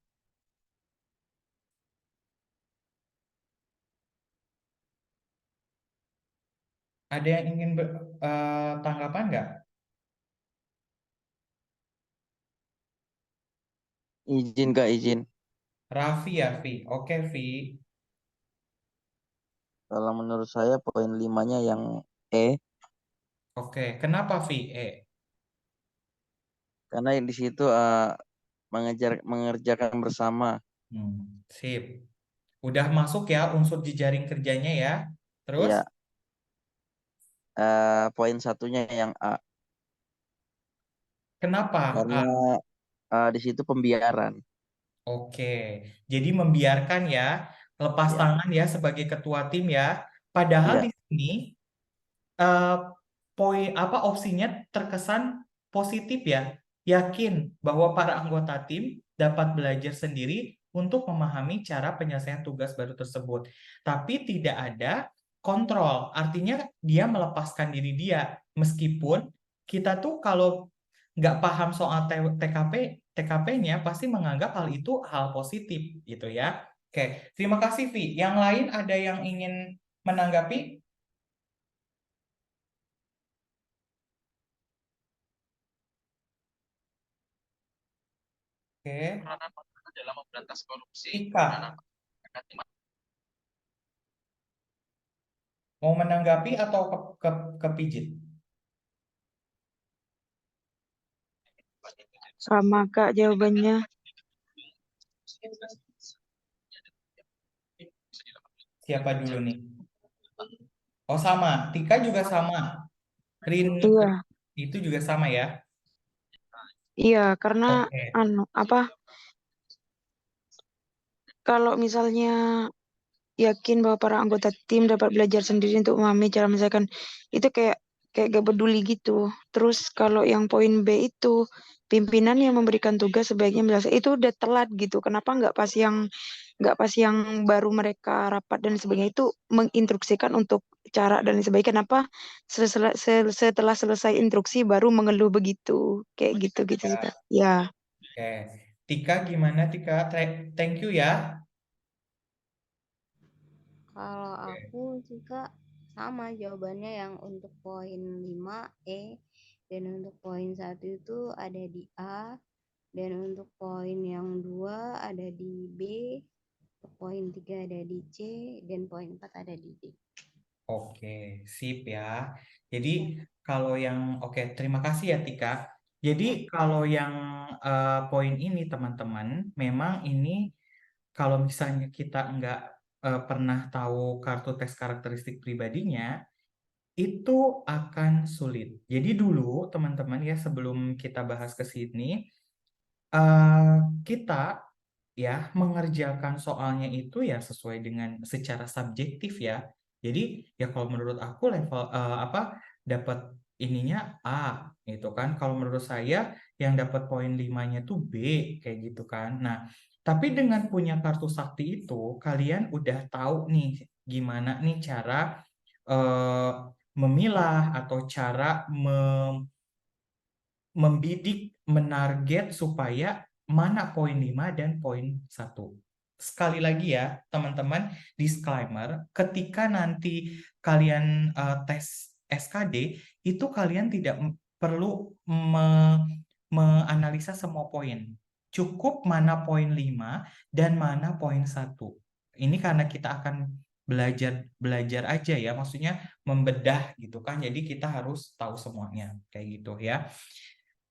Ada yang ingin tanggapan nggak? Izin Kak, izin. Raffi ya, Vi. Oke, Vi. Kalau menurut saya poin 5-nya yang E, Oke, kenapa Vi? karena di situ mengerjakan bersama. Sip. Udah masuk ya unsur jejaring kerjanya ya. Terus? Ya, poin 1-nya yang A, Kenapa? karena di situ pembiaran. Oke, jadi membiarkan ya, lepas Ya, tangan ya sebagai ketua tim ya. Padahal ya, di sini eh, poin apa opsinya terkesan positif ya. Yakin bahwa para anggota tim dapat belajar sendiri untuk memahami cara penyelesaian tugas baru tersebut. Tapi tidak ada kontrol, artinya dia melepaskan diri dia. Meskipun kita tuh kalau nggak paham soal TKP-nya pasti menganggap hal itu hal positif gitu ya. Oke, terima kasih Vi. Yang lain ada yang ingin menanggapi? Oke, dalam memberantas korupsi. Ika, mau menanggapi atau kepijit? Sama Kak jawabannya. Siapa dulu nih? Oh sama, Tika juga sama. Rin Iya, itu juga sama ya? iya karena Oke, kalau misalnya yakin bahwa para anggota tim dapat belajar sendiri untuk memahami cara menyelesaikan itu kayak gak peduli gitu. Terus kalau yang poin B itu pimpinan yang memberikan tugas sebaiknya menjelaskan itu udah telat gitu. Kenapa nggak pas yang baru mereka rapat dan sebagainya itu menginstruksikan untuk cara dan sebagainya. Kenapa setelah selesai instruksi baru mengeluh begitu kayak gitu gitu sih Kak. Ya. oke. Tika gimana Tika? Thank you ya. Kalau aku juga sama jawabannya yang untuk poin 5 E dan untuk poin 1 itu ada di A dan untuk poin yang 2 ada di B, poin 3 ada di C dan poin 4 ada di D. Oke, sip ya. Jadi kalau yang terima kasih ya Tika. Jadi kalau yang poin ini teman-teman, memang ini kalau misalnya kita nggak pernah tahu kartu tes karakteristik pribadinya, itu akan sulit. Jadi dulu teman-teman ya sebelum kita bahas ke sini, kita ya mengerjakan soalnya itu ya sesuai dengan secara subjektif ya. Jadi ya kalau menurut aku level dapat ininya A gitu kan. Kalau menurut saya yang dapat poin 5-nya tuh B kayak gitu kan. Nah, tapi dengan punya kartu sakti itu kalian udah tahu nih gimana nih cara eh, memilah atau cara membidik, menarget supaya mana poin 5 dan poin 1. Sekali lagi ya, teman-teman, disclaimer, ketika nanti kalian tes SKD, itu kalian tidak perlu menganalisa semua poin. Cukup mana poin 5 dan mana poin 1. Ini karena kita akan belajar aja ya, maksudnya membedah gitu kan. Jadi kita harus tahu semuanya kayak gitu ya.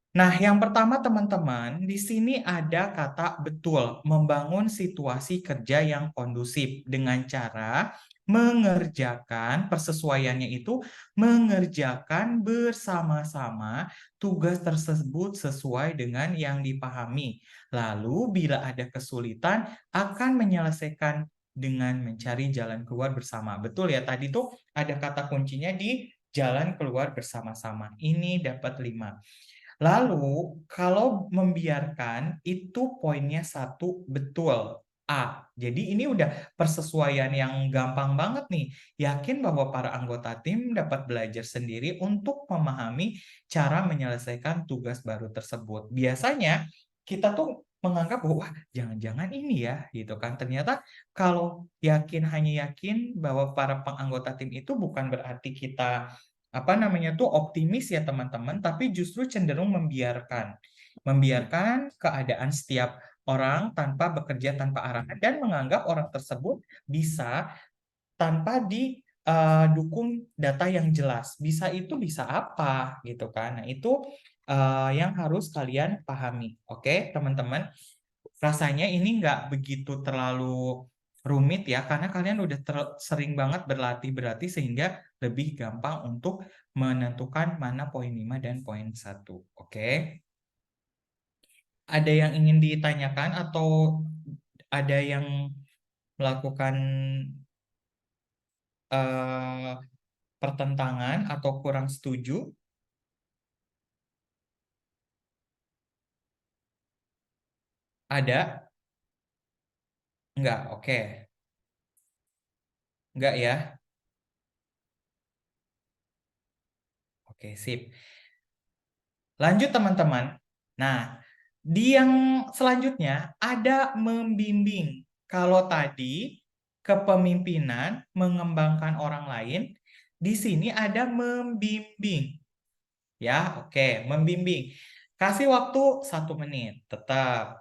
Nah, yang pertama teman-teman, di sini ada kata betul, membangun situasi kerja yang kondusif dengan cara mengerjakan persesuaiannya itu mengerjakan bersama-sama tugas tersebut sesuai dengan yang dipahami. Lalu bila ada kesulitan akan menyelesaikan dengan mencari jalan keluar bersama. Betul ya, tadi tuh ada kata kuncinya di jalan keluar bersama-sama. Ini dapat 5. Lalu, kalau membiarkan, itu poinnya 1 betul. A. Jadi ini udah persesuaian yang gampang banget nih. Yakin bahwa para anggota tim dapat belajar sendiri untuk memahami cara menyelesaikan tugas baru tersebut. Biasanya kita tuh menganggap bahwa wah, jangan-jangan ini ya, gitu kan. Ternyata kalau hanya yakin bahwa para anggota tim itu bukan berarti kita optimis ya teman-teman, tapi justru cenderung membiarkan keadaan setiap orang tanpa bekerja tanpa arahan dan menganggap orang tersebut bisa tanpa didukung data yang jelas. Bisa itu bisa apa gitu kan. Nah, itu yang harus kalian pahami. Oke, teman-teman. Rasanya ini nggak begitu terlalu rumit ya, karena kalian udah sering banget berlatih sehingga lebih gampang untuk menentukan mana poin 5 dan poin 1. Oke. Ada yang ingin ditanyakan atau ada yang melakukan eh, pertentangan atau kurang setuju? Ada? Enggak, oke. Enggak ya? Oke, sip. Lanjut teman-teman. Nah, di yang selanjutnya ada membimbing. Kalau tadi kepemimpinan mengembangkan orang lain, di sini ada membimbing. Ya, oke, membimbing. Kasih waktu 1 menit, tetap.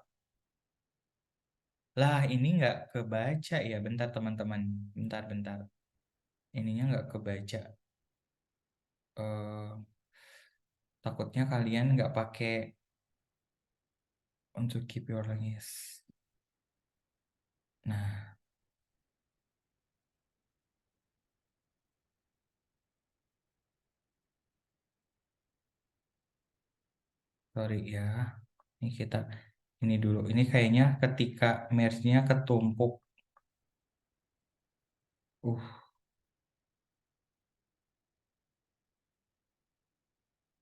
Lah, ini nggak kebaca ya. Bentar teman-teman, bentar. Ininya nggak kebaca. Eh, takutnya kalian nggak pakai untuk keep your list. Nah, sorry ya. Ini kita ini dulu. Ini kayaknya ketika merge-nya ketumpuk. Uh,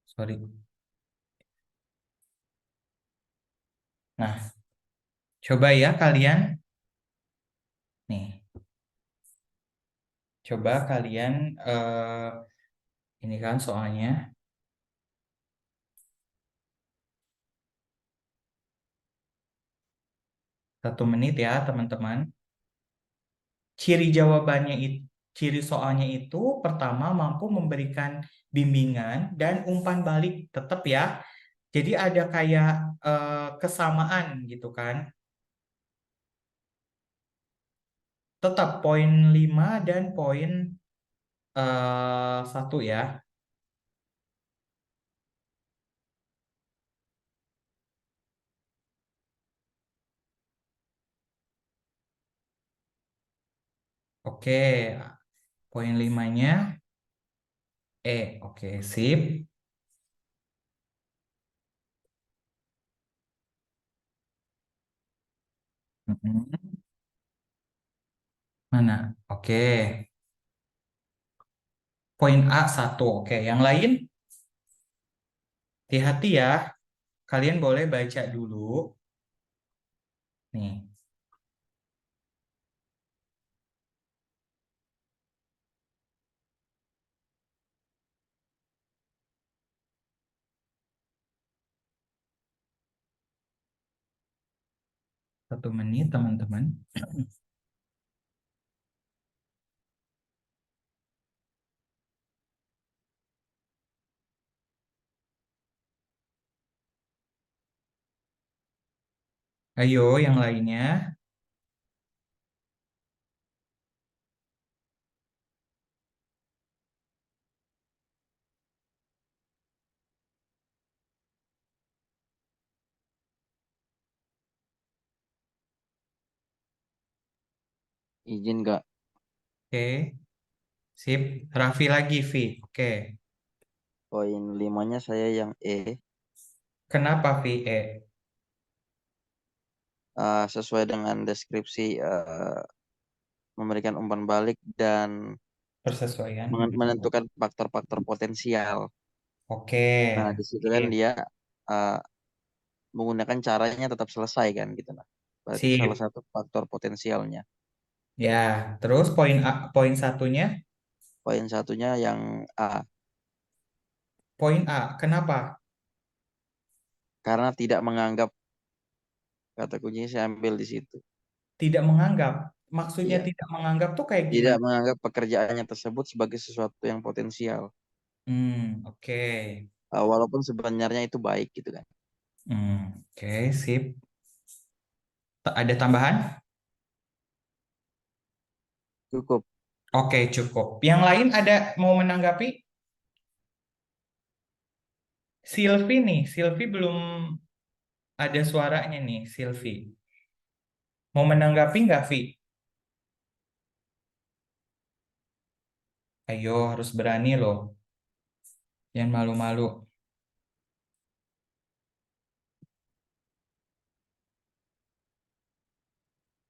sorry. Nah, coba ya kalian. Nih, coba kalian ini kan soalnya 1 menit ya teman-teman. Ciri jawabannya itu, ciri soalnya itu pertama mampu memberikan bimbingan dan umpan balik tetap ya. Jadi ada kayak kesamaan gitu kan. Tetap poin 5 dan poin 1 ya. Oke, poin 5-nya E. Oke, sip. Mm-mm. Mana? Oke. Poin A 1. Oke, yang lain hati-hati ya. Kalian boleh baca dulu. Nih, 1 menit teman-teman. Ayo yang lainnya. Izin Kak. Oke, sip. Raffi lagi, Vi. Oke, Poin 5-nya saya yang E. kenapa Vi? Sesuai dengan deskripsi memberikan umpan balik dan Persesuaian. menentukan faktor-faktor potensial. Oke, Nah, di situ kan sip. dia uh, menggunakan caranya tetap selesai kan gitu. Nah, berarti salah Sip. satu faktor potensialnya. Ya, terus poin satunya, Poin satunya yang A, poin A. Kenapa? karena tidak menganggap, kata kuncinya saya ambil di situ. Tidak menganggap. Maksudnya Iya, tidak menganggap tuh kayak tidak gimana? menganggap pekerjaannya tersebut sebagai sesuatu yang potensial. Oke. Walaupun sebenarnya itu baik gitu kan. Oke, sip. Ada tambahan? Cukup. Oke, cukup. Yang lain ada mau menanggapi? Silvi nih, Silvi belum ada suaranya nih, Silvi. Mau menanggapi nggak, Vi? Ayo, harus berani loh. Jangan malu-malu.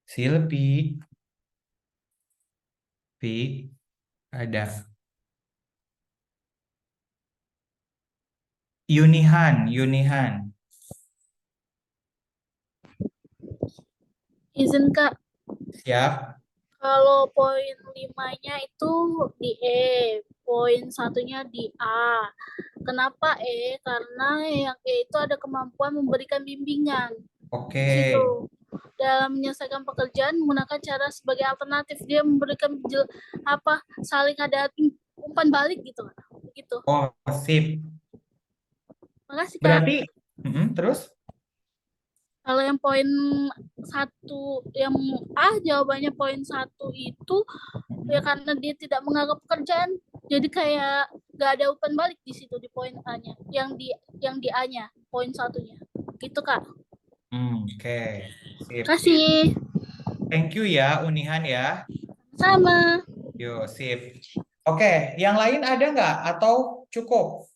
Silvi, Vi, ada. Yunihan. Izin Kak, Siap. kalau poin 5-nya itu di E, poin satunya di A. Kenapa E? Karena yang E itu ada kemampuan memberikan bimbingan. Oke. Di situ. Dalam menyelesaikan pekerjaan menggunakan cara sebagai alternatif, dia memberikan saling ada umpan balik gitu. Begitu. Oh, sip. Makasih Kak. Berarti, terus? Kalau yang poin 1, yang A jawabannya poin 1 itu ya karena dia tidak menganggap pekerjaan, jadi kayak nggak ada umpan balik di situ di poin A-nya, yang di A-nya poin 1-nya gitu Kak. Oke, sip. Kasih. Thank you ya, Unihan ya. Sama. Yo, sip. Oke, yang lain ada nggak atau cukup?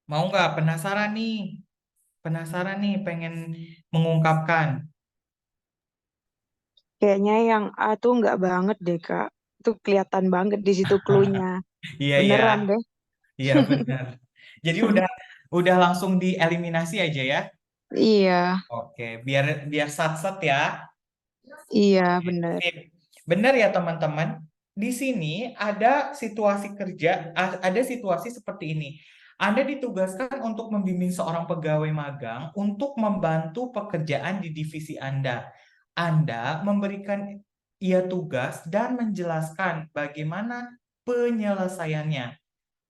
Mau nggak? Penasaran nih, pengen mengungkapkan. Kayaknya yang A tuh nggak banget deh, Kak. Itu kelihatan banget di situ clue-nya. Iya ya, Beneran deh. iya benar. Jadi udah langsung dieliminasi aja ya. Iya, Oke, biar sat-set ya. iya bener. Sip. Benar ya teman-teman. Di sini ada situasi kerja, ada situasi seperti ini. Anda ditugaskan untuk membimbing seorang pegawai magang untuk membantu pekerjaan di divisi Anda. Anda memberikan ia tugas dan menjelaskan bagaimana penyelesaiannya.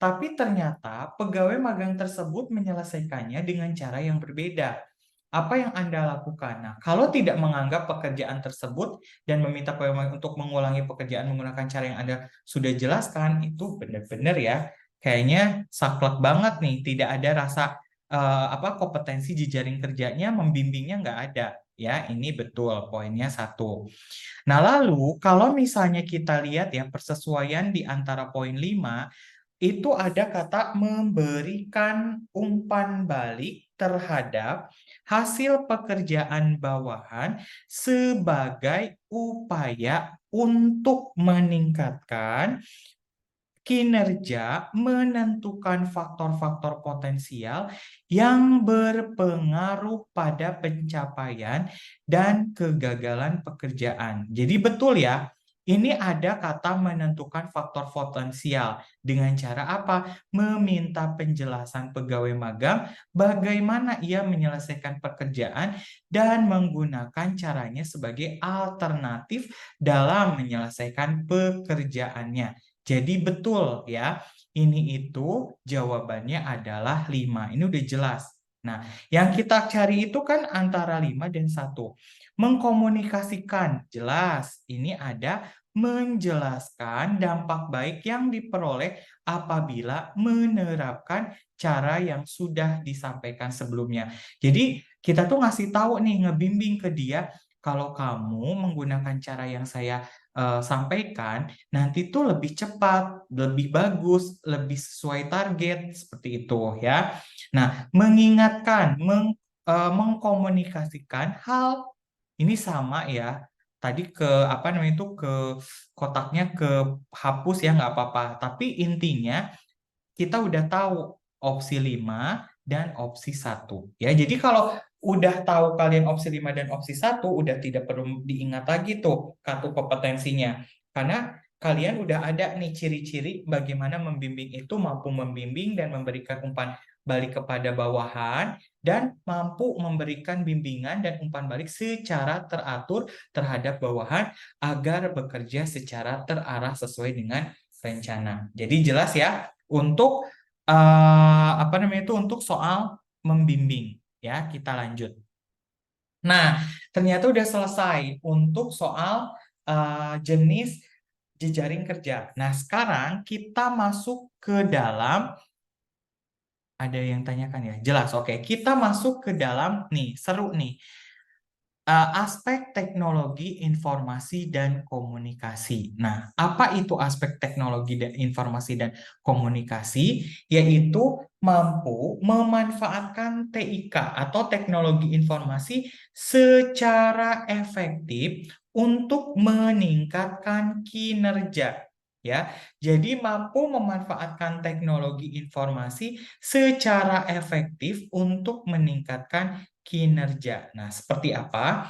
Tapi ternyata pegawai magang tersebut menyelesaikannya dengan cara yang berbeda. Apa yang Anda lakukan? Nah, kalau tidak menganggap pekerjaan tersebut dan meminta pegawai untuk mengulangi pekerjaan menggunakan cara yang Anda sudah jelaskan, itu benar-benar ya, kayaknya saklek banget nih, tidak ada rasa kompetensi jejaring kerjanya, membimbingnya nggak ada. Ya, ini betul poinnya 1. Nah, lalu kalau misalnya kita lihat ya persesuaian di antara poin 5, itu ada kata memberikan umpan balik terhadap hasil pekerjaan bawahan sebagai upaya untuk meningkatkan kinerja, menentukan faktor-faktor potensial yang berpengaruh pada pencapaian dan kegagalan pekerjaan. Jadi betul ya, ini ada kata menentukan faktor potensial. Dengan cara apa? Meminta penjelasan pegawai magang bagaimana ia menyelesaikan pekerjaan dan menggunakan caranya sebagai alternatif dalam menyelesaikan pekerjaannya. Jadi betul ya, ini itu jawabannya adalah 5. Ini udah jelas. Nah, yang kita cari itu kan antara 5 dan 1. Mengkomunikasikan, jelas. Ini ada menjelaskan dampak baik yang diperoleh apabila menerapkan cara yang sudah disampaikan sebelumnya. Jadi kita tuh ngasih tahu nih, ngebimbing ke dia kalau kamu menggunakan cara yang saya sampaikan, nanti tuh lebih cepat, lebih bagus, lebih sesuai target, seperti itu ya. Nah, mengingatkan, mengkomunikasikan hal ini sama ya. Tadi ke apa namanya itu ke kotaknya ke hapus ya nggak apa-apa. Tapi intinya kita udah tahu opsi 5 dan opsi 1 ya. Jadi kalau udah tahu kalian opsi 5 dan opsi 1 udah tidak perlu diingat lagi tuh kartu kompetensinya. Karena kalian udah ada nih ciri-ciri bagaimana membimbing itu mampu membimbing dan memberikan umpan balik kepada bawahan dan mampu memberikan bimbingan dan umpan balik secara teratur terhadap bawahan agar bekerja secara terarah sesuai dengan rencana. Jadi jelas ya untuk apa namanya itu untuk soal membimbing ya, kita lanjut. Nah, ternyata udah selesai untuk soal jenis jejaring kerja. Nah, sekarang kita masuk ke dalam ada yang tanyakan ya. Jelas, oke. Kita masuk ke dalam nih, seru nih. Aspek teknologi informasi dan komunikasi. Nah, apa itu aspek teknologi dan informasi dan komunikasi? Yaitu mampu memanfaatkan TIK atau teknologi informasi secara efektif untuk meningkatkan kinerja. Ya, jadi mampu memanfaatkan teknologi informasi secara efektif untuk meningkatkan kinerja. Nah, seperti apa?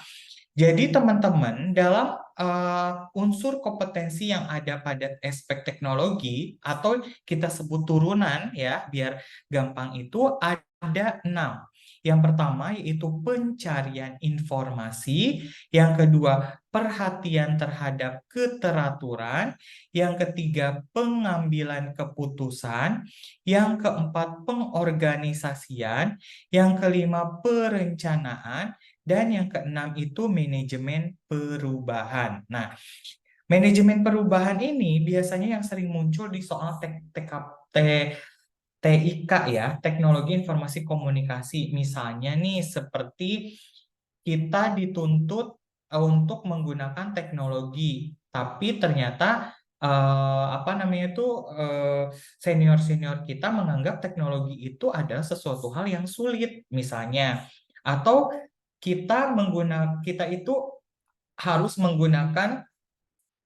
Jadi teman-teman dalam unsur kompetensi yang ada pada aspek teknologi atau kita sebut turunan ya biar gampang itu ada 6. Yang pertama yaitu pencarian informasi, yang kedua perhatian terhadap keteraturan, yang ketiga pengambilan keputusan, yang keempat pengorganisasian, yang kelima perencanaan, dan yang keenam itu manajemen perubahan. Nah, manajemen perubahan ini biasanya yang sering muncul di soal TIK ya, teknologi informasi komunikasi. Misalnya nih seperti kita dituntut untuk menggunakan teknologi, tapi ternyata apa namanya itu senior-senior kita menganggap teknologi itu adalah sesuatu hal yang sulit misalnya, atau kita itu harus menggunakan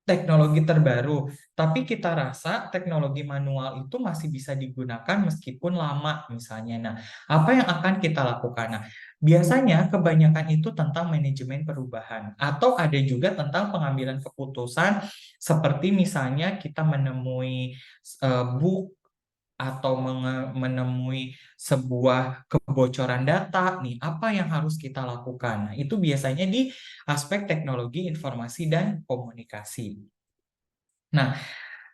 teknologi terbaru, tapi kita rasa teknologi manual itu masih bisa digunakan meskipun lama misalnya. Nah, apa yang akan kita lakukan? Nah, biasanya kebanyakan itu tentang manajemen perubahan atau ada juga tentang pengambilan keputusan seperti misalnya kita menemui bug atau menemui sebuah kebocoran data nih, apa yang harus kita lakukan? Nah, itu biasanya di aspek teknologi informasi dan komunikasi. Nah,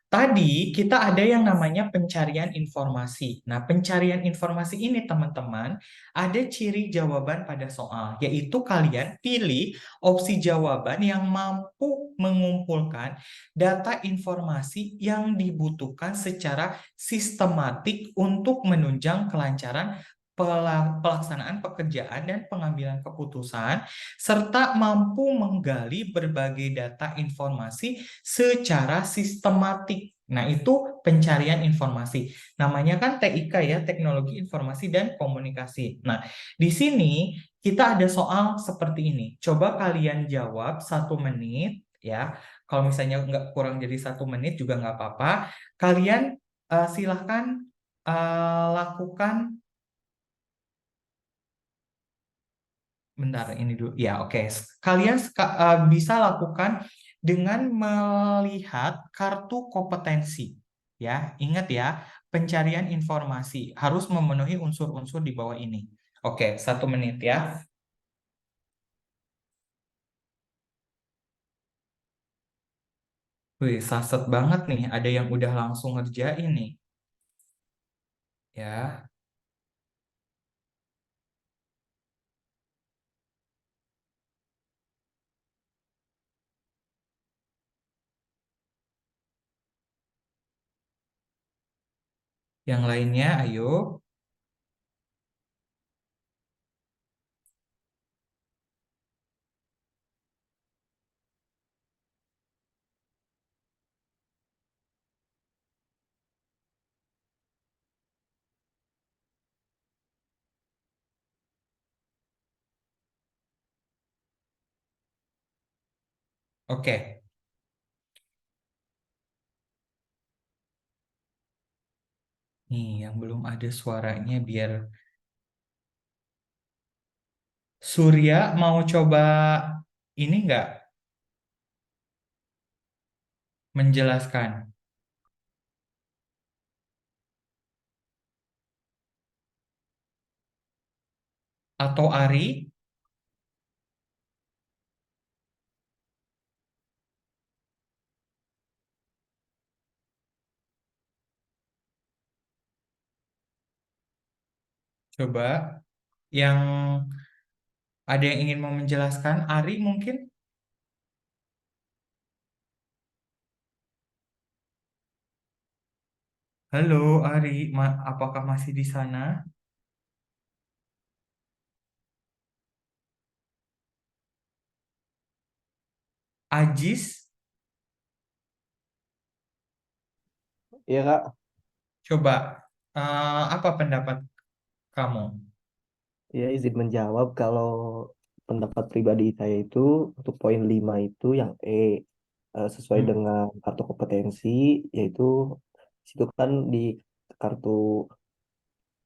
tadi kita ada yang namanya pencarian informasi. Nah, pencarian informasi ini teman-teman ada ciri jawaban pada soal, yaitu kalian pilih opsi jawaban yang mampu mengumpulkan data informasi yang dibutuhkan secara sistematik untuk menunjang kelancaran pelaksanaan pekerjaan dan pengambilan keputusan, serta mampu menggali berbagai data informasi secara sistematik. Nah, itu pencarian informasi. Namanya kan TIK ya, Teknologi Informasi dan Komunikasi. Nah, di sini kita ada soal seperti ini. Coba kalian jawab 1 menit ya. Kalau misalnya nggak kurang dari 1 menit juga nggak apa-apa. Kalian silahkan lakukan. Bentar, ini dulu. Ya, oke. Kalian bisa lakukan dengan melihat kartu kompetensi. Ya, ingat ya, pencarian informasi harus memenuhi unsur-unsur di bawah ini. Oke, 1 menit ya. Wih, saset banget nih. Ada yang udah langsung ngerjain nih. Ya, yang lainnya, ayo. Oke. Nih, yang belum ada suaranya biar Surya mau coba ini nggak menjelaskan? Atau Ari? Coba yang ada yang ingin mau menjelaskan? Ari mungkin? Halo Ari, apakah masih di sana? Ajis, Iya Kak, coba apa pendapat kamu? ya izin menjawab kalau pendapat pribadi saya itu untuk poin 5 itu yang sesuai Hmm, dengan kartu kompetensi, yaitu situ kan di kartu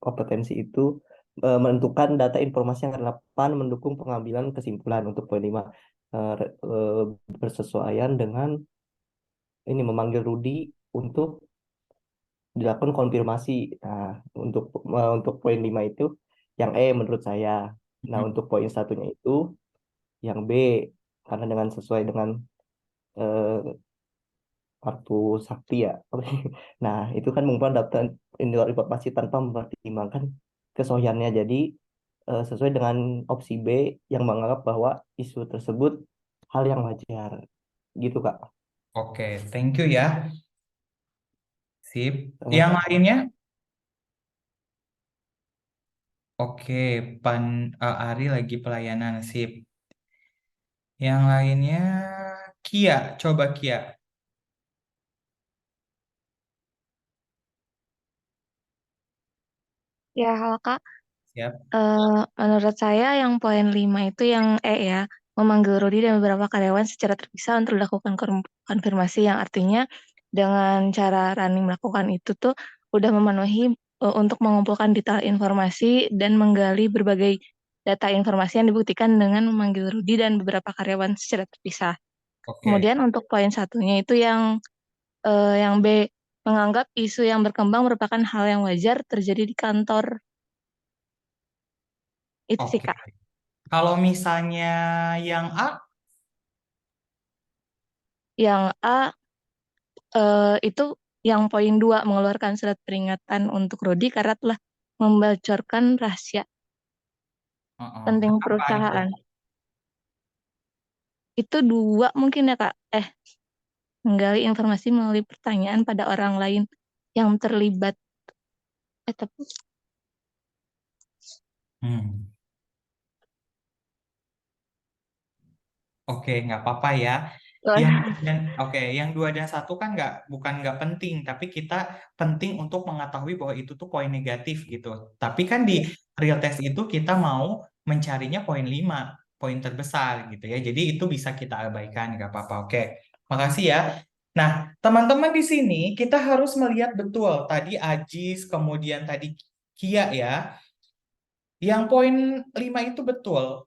kompetensi itu menentukan data informasi yang relevan mendukung pengambilan kesimpulan untuk poin 5 bersesuaian dengan ini memanggil Rudi untuk dilakukan konfirmasi. Nah, untuk poin 5 itu yang menurut saya. Nah, hmm. untuk poin satunya itu yang B karena dengan sesuai dengan eh, kartu sakti ya. Nah, itu kan mengumpulkan data informasi tanpa mempertimbangkan kesohiannya. Jadi sesuai dengan opsi B yang menganggap bahwa isu tersebut hal yang wajar. Gitu, Kak. Oke, thank you ya. Sip. Yang Sama-sama. lainnya? Oke, Ari lagi pelayanan, sip. Yang lainnya, Kia, coba Kia. Ya, halo Kak. Siap. Menurut saya yang poin 5 itu yang ya, memanggil Rudi dan beberapa karyawan secara terpisah untuk dilakukan konfirmasi yang artinya dengan cara Rani melakukan itu tuh udah memenuhi untuk mengumpulkan detail informasi dan menggali berbagai data informasi yang dibuktikan dengan memanggil Rudi dan beberapa karyawan secara terpisah. Oke, Kemudian untuk poin satunya itu yang B, menganggap isu yang berkembang merupakan hal yang wajar terjadi di kantor. Itu sih oke. Kak. Kalau misalnya yang A, Yang A itu yang poin 2 mengeluarkan surat peringatan untuk Rodi karena telah membocorkan rahasia penting kenapa itu? perusahaan. Itu 2 mungkin ya Kak. Menggali informasi melalui pertanyaan pada orang lain yang terlibat. Tapi Hmm. Oke, nggak apa-apa ya. Yang 2 dan 1 kan bukan nggak penting, tapi kita penting untuk mengetahui bahwa itu tuh poin negatif gitu. Tapi kan di real test itu kita mau mencarinya poin 5, poin terbesar gitu ya. Jadi itu bisa kita abaikan, nggak apa-apa. Oke, makasih ya. Nah, teman-teman di sini kita harus melihat betul tadi Ajis, kemudian tadi Kia ya. Yang poin 5 itu betul.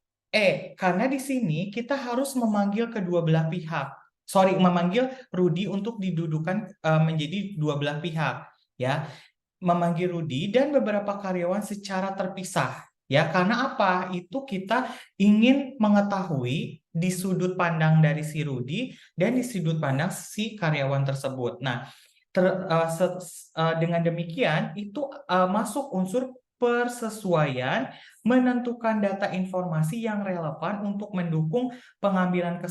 Karena di sini kita harus memanggil kedua belah pihak. Sorry, memanggil Rudi untuk didudukan menjadi dua belah pihak. Ya, memanggil Rudi dan beberapa karyawan secara terpisah. Ya, karena apa? Itu kita ingin mengetahui di sudut pandang dari si Rudi dan di sudut pandang si karyawan tersebut. Nah, dengan demikian itu masuk unsur persesuaian menentukan data informasi yang relevan untuk mendukung pengambilan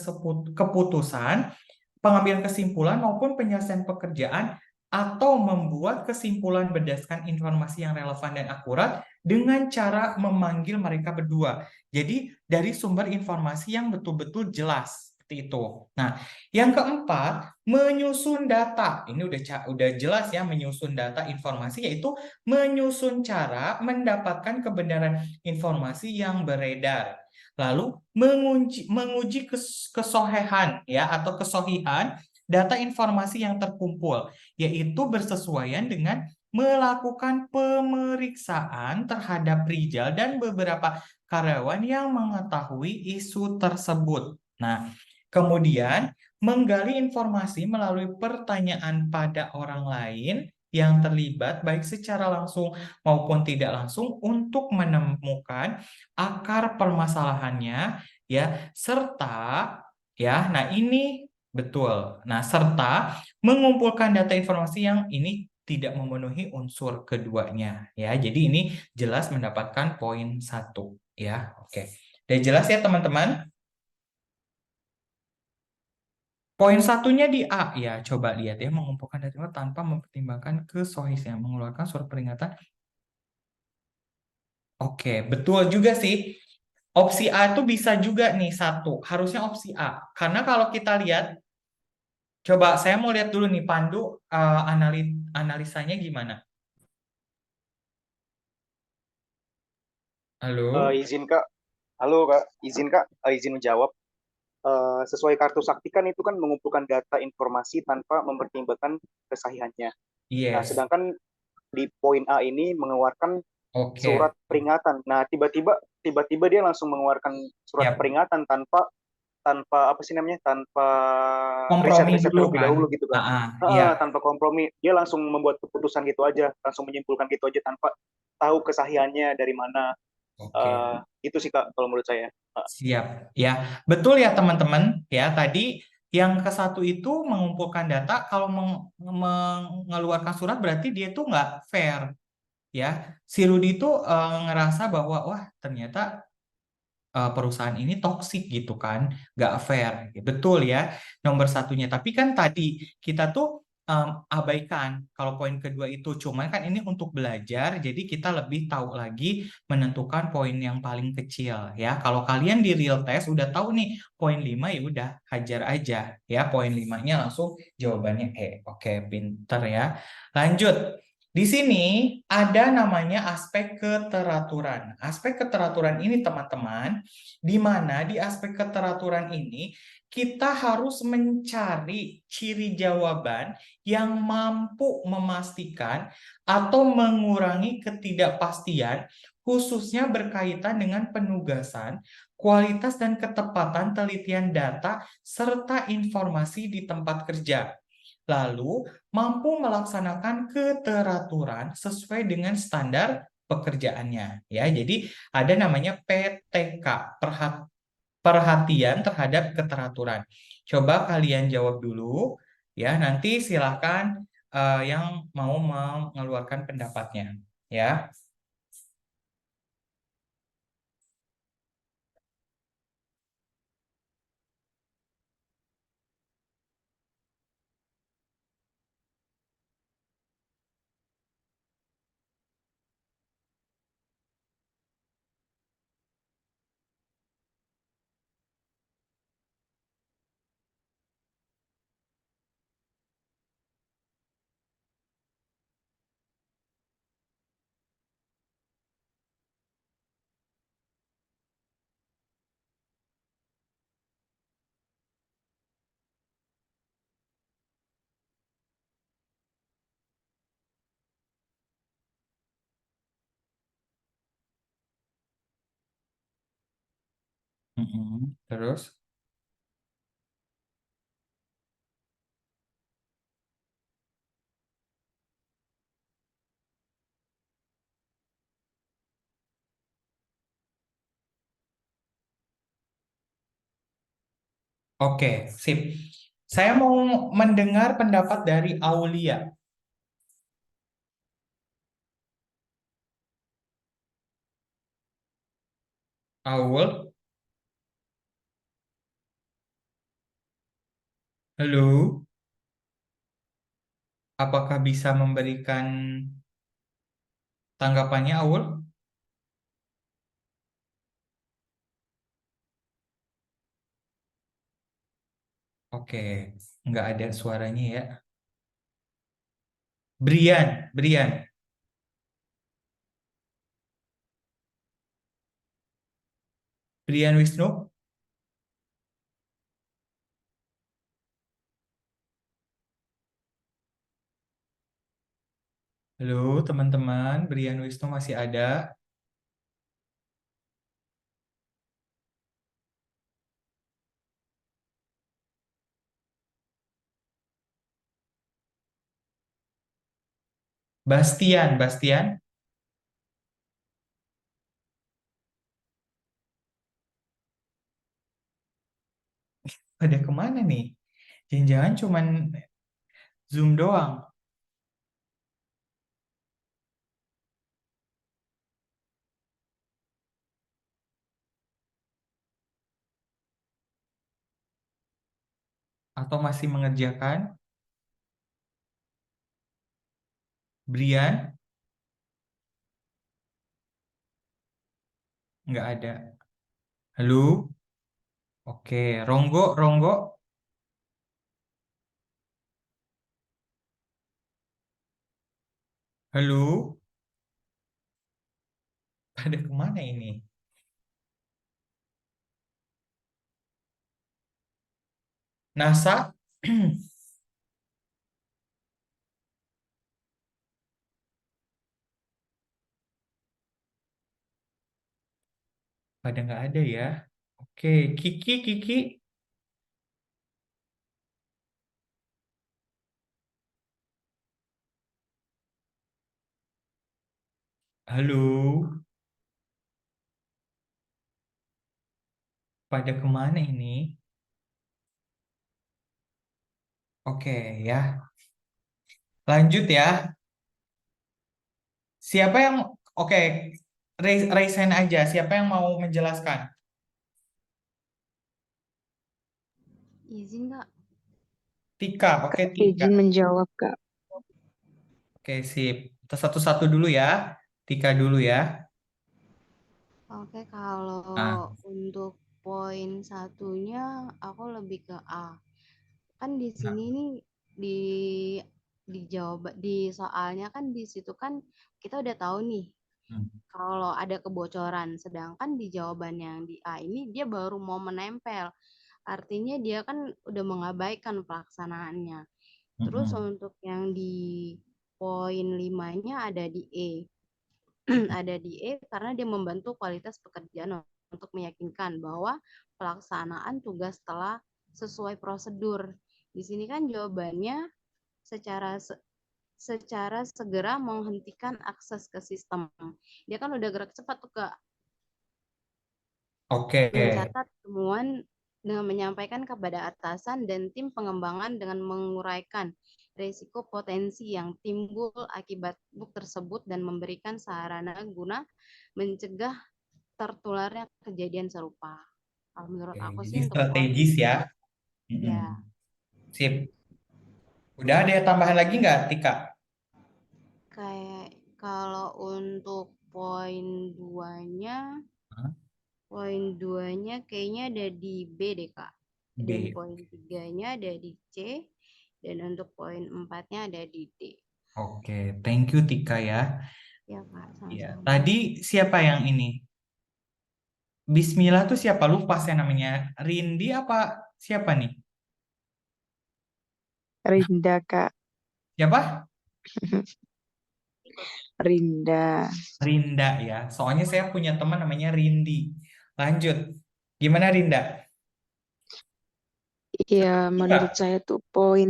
keputusan, pengambilan kesimpulan maupun penyelesaian pekerjaan atau membuat kesimpulan berdasarkan informasi yang relevan dan akurat dengan cara memanggil mereka berdua. Jadi dari sumber informasi yang betul-betul jelas. seperti itu. Nah, yang keempat, menyusun data. Ini udah jelas ya, menyusun data informasi yaitu menyusun cara mendapatkan kebenaran informasi yang beredar. Lalu menguji kesohihan ya atau kesohihan data informasi yang terkumpul, yaitu bersesuaian dengan melakukan pemeriksaan terhadap Rizal dan beberapa karyawan yang mengetahui isu tersebut. Nah, kemudian menggali informasi melalui pertanyaan pada orang lain yang terlibat baik secara langsung maupun tidak langsung untuk menemukan akar permasalahannya ya serta ya nah ini betul. Nah, serta mengumpulkan data informasi yang ini tidak memenuhi unsur keduanya ya. Jadi ini jelas mendapatkan poin 1 ya. Oke. Udah jelas ya teman-teman? Poin satunya di A ya. Coba lihat ya, mengumpulkan data tanpa mempertimbangkan kesohihan, mengeluarkan surat peringatan. Oke, betul juga sih. Opsi A itu bisa juga nih 1. Harusnya opsi A. Karena kalau kita lihat coba saya mau lihat dulu nih Pandu analisanya gimana? Halo? Izin Kak, halo Kak, izin menjawab. Sesuai kartu sakti kan itu kan mengumpulkan data informasi tanpa mempertimbangkan kesahihannya. Nah, Yes. sedangkan di poin A ini mengeluarkan Oke. surat peringatan. Nah, tiba-tiba dia langsung mengeluarkan surat Yap. peringatan tanpa apa sih namanya? Tanpa Kompromi riset dulu terlebih kan? dahulu gitu kan. Iya. Tanpa kompromi. Dia langsung membuat keputusan gitu aja, langsung menyimpulkan gitu aja tanpa tahu kesahihannya dari mana. Oke. Itu sih Kak kalau menurut saya. Siap. Ya, betul ya teman-teman. Ya, tadi yang ke-1 itu mengumpulkan data, kalau mengeluarkan surat berarti dia itu nggak fair. Ya, si Rudy itu ngerasa bahwa wah ternyata perusahaan ini toksik gitu kan, nggak fair. Betul ya, nomor satunya. Tapi kan tadi kita tuh abaikan kalau poin kedua itu. Cuma kan ini untuk belajar, jadi kita lebih tahu lagi menentukan poin yang paling kecil ya. Kalau kalian di real test udah tahu nih poin 5 ya udah hajar aja ya. Poin 5-nya langsung jawabannya E. Oke, pinter ya. Lanjut. Di sini ada namanya aspek keteraturan. Aspek keteraturan ini teman-teman, di mana di aspek keteraturan ini kita harus mencari ciri jawaban yang mampu memastikan atau mengurangi ketidakpastian, khususnya berkaitan dengan penugasan, kualitas dan ketepatan telitian data, serta informasi di tempat kerja. Lalu, mampu melaksanakan keteraturan sesuai dengan standar pekerjaannya. Ya, jadi ada namanya PTK, perhatian terhadap keteraturan. Coba kalian jawab dulu, ya. Nanti silakan yang mau mengeluarkan pendapatnya, ya. Terus? Oke, sip. Saya mau mendengar pendapat dari Aulia. Aul, halo. Apakah bisa memberikan tanggapannya, Aul? Oke, nggak ada suaranya ya. Brian, Brian. Brian Wisnu. Halo teman-teman, Brian Wisnu masih ada? Bastian, Bastian. Pada kemana nih? Jangan-jangan cuman Zoom doang. Atau masih mengerjakan? Brian? Nggak ada. Halo? Oke, Ronggo, Ronggo. Halo? Pada kemana ini? NASA? Pada nggak ada ya. Oke, Kiki, Kiki. Halo? Pada kemana ini? Oke ya. Lanjut ya. Siapa yang... Oke, raise hand aja. Siapa yang mau menjelaskan? Izin Kak. Tika, oke Kak, Tika. izin menjawab, Kak. Oke, sip. Kita satu-satu dulu ya. Tika dulu ya. Oke, kalau Ah, untuk poin satunya aku lebih ke A. Kan di nah, sini nih di di soalnya kan di situ kan kita udah tahu nih hmm, kalau ada kebocoran, sedangkan di jawaban yang di A ini dia baru mau menempel. Artinya dia kan udah mengabaikan pelaksanaannya. Terus mm-mm. untuk yang di poin 5-nya ada di E. Ada di E karena dia membantu kualitas pekerjaan untuk meyakinkan bahwa pelaksanaan tugas telah sesuai prosedur. Di sini kan jawabannya secara secara segera menghentikan akses ke sistem. Dia kan udah gerak cepat tuh Kak, Oke, mencatat temuan dengan menyampaikan kepada atasan dan tim pengembangan dengan menguraikan risiko potensi yang timbul akibat bug tersebut dan memberikan sarana guna mencegah tertularnya kejadian serupa. Kalau menurut oke. aku Jadi sih untuk poin strategis ya. Mm-mm. ya Sip. Udah ada tambahan lagi nggak, Tika? kayak kalau untuk Hah? poin duanya kayaknya ada di B deh Kak. Dan B. poin 3-nya ada di C dan untuk poin 4-nya ada di D. Oke, thank you Tika ya. Ya Kak, Ya. sama-sama. Tadi siapa yang ini? Bismillah tuh siapa? Lupa saya namanya. Rindi apa siapa nih? Rinda, Kak. Siapa? Rinda. Rinda ya. Soalnya saya punya teman namanya Rindi. Lanjut. Gimana Rinda? Iya, menurut Tika? saya tuh poin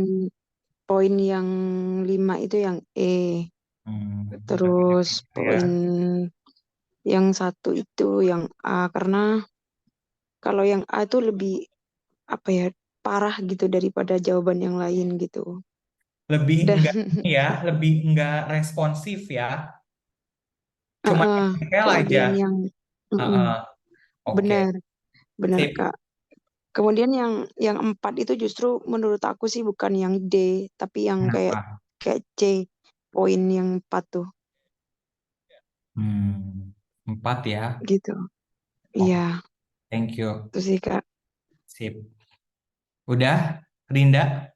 yang 5 itu yang E. Terus Ya. poin yang 1 itu yang A. Karena kalau yang A itu lebih apa ya, parah gitu daripada jawaban yang lain gitu. Lebih Dan enggak ya, lebih enggak responsif ya. Cuma nempel aja. kelebihan yang Heeh. Oke, benar, benar sip. Kak. Kemudian yang 4 itu justru menurut aku sih bukan yang D, tapi yang kayak Kenapa? kayak C, poin yang 4 tuh Hmm, 4 ya. gitu. Oke, Iya, thank you. itu sih Kak. Sip. Udah? Rinda?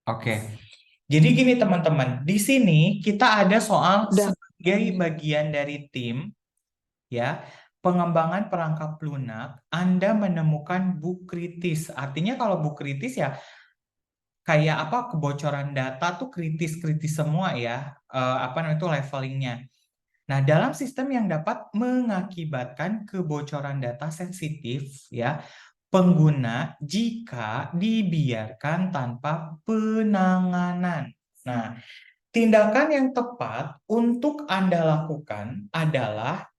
Oke. Jadi gini teman-teman, di sini kita ada soal Udah. sebagai bagian dari tim, ya, pengembangan perangkap lunak, Anda menemukan bug kritis. Artinya kalau bug kritis ya kayak apa, kebocoran data tuh kritis-kritis semua ya, apa namanya itu levelingnya. Nah, dalam sistem yang dapat mengakibatkan kebocoran data sensitif ya, pengguna jika dibiarkan tanpa penanganan. Nah, tindakan yang tepat untuk Anda lakukan adalah,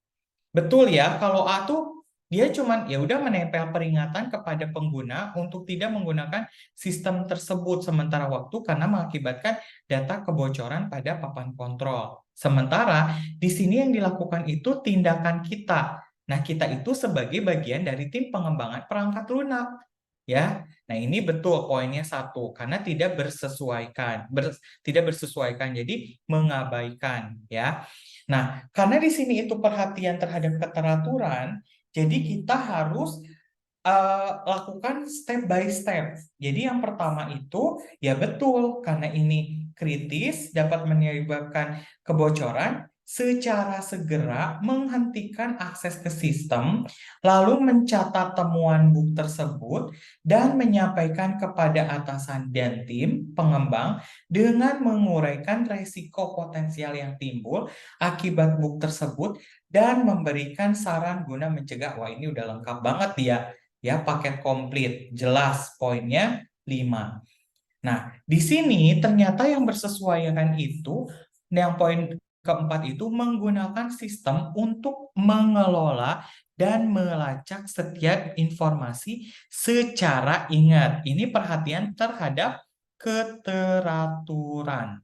betul ya, kalau A tuh dia cuman ya udah menempel peringatan kepada pengguna untuk tidak menggunakan sistem tersebut sementara waktu karena mengakibatkan data kebocoran pada papan kontrol. Sementara di sini yang dilakukan itu tindakan kita. Nah, kita itu sebagai bagian dari tim pengembangan perangkat lunak. Ya, nah ini betul poinnya 1 karena tidak bersesuaikan, tidak bersesuaikan, jadi mengabaikan ya. Nah, karena di sini itu perhatian terhadap keteraturan, jadi kita harus lakukan step by step. Jadi yang pertama itu ya betul karena ini kritis dapat menyebabkan kebocoran, secara segera menghentikan akses ke sistem, lalu mencatat temuan bug tersebut dan menyampaikan kepada atasan dan tim pengembang dengan menguraikan resiko potensial yang timbul akibat bug tersebut dan memberikan saran guna mencegah. Wah, ini udah lengkap banget ya, paket komplit, jelas poinnya 5. Nah, di sini ternyata yang bersesuaian itu, yang poin keempat itu menggunakan sistem untuk mengelola dan melacak setiap informasi secara ingat. Ini perhatian terhadap keteraturan.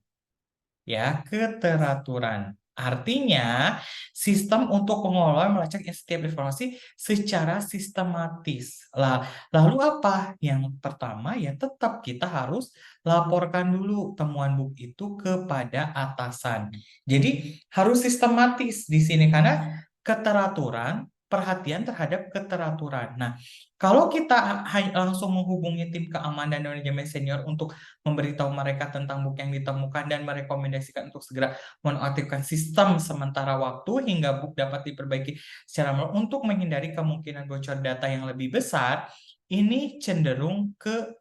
Ya, keteraturan. Artinya, sistem untuk mengelola melacak setiap informasi secara sistematis. Lalu apa? Yang pertama ya tetap kita harus laporkan dulu temuan bug itu kepada atasan. Jadi harus sistematis di sini karena keteraturan, perhatian terhadap keteraturan. Nah, kalau kita langsung menghubungi tim keamanan dan manajemen senior untuk memberitahu mereka tentang bug yang ditemukan dan merekomendasikan untuk segera menonaktifkan sistem sementara waktu hingga bug dapat diperbaiki secara manual untuk menghindari kemungkinan bocor data yang lebih besar, ini cenderung ke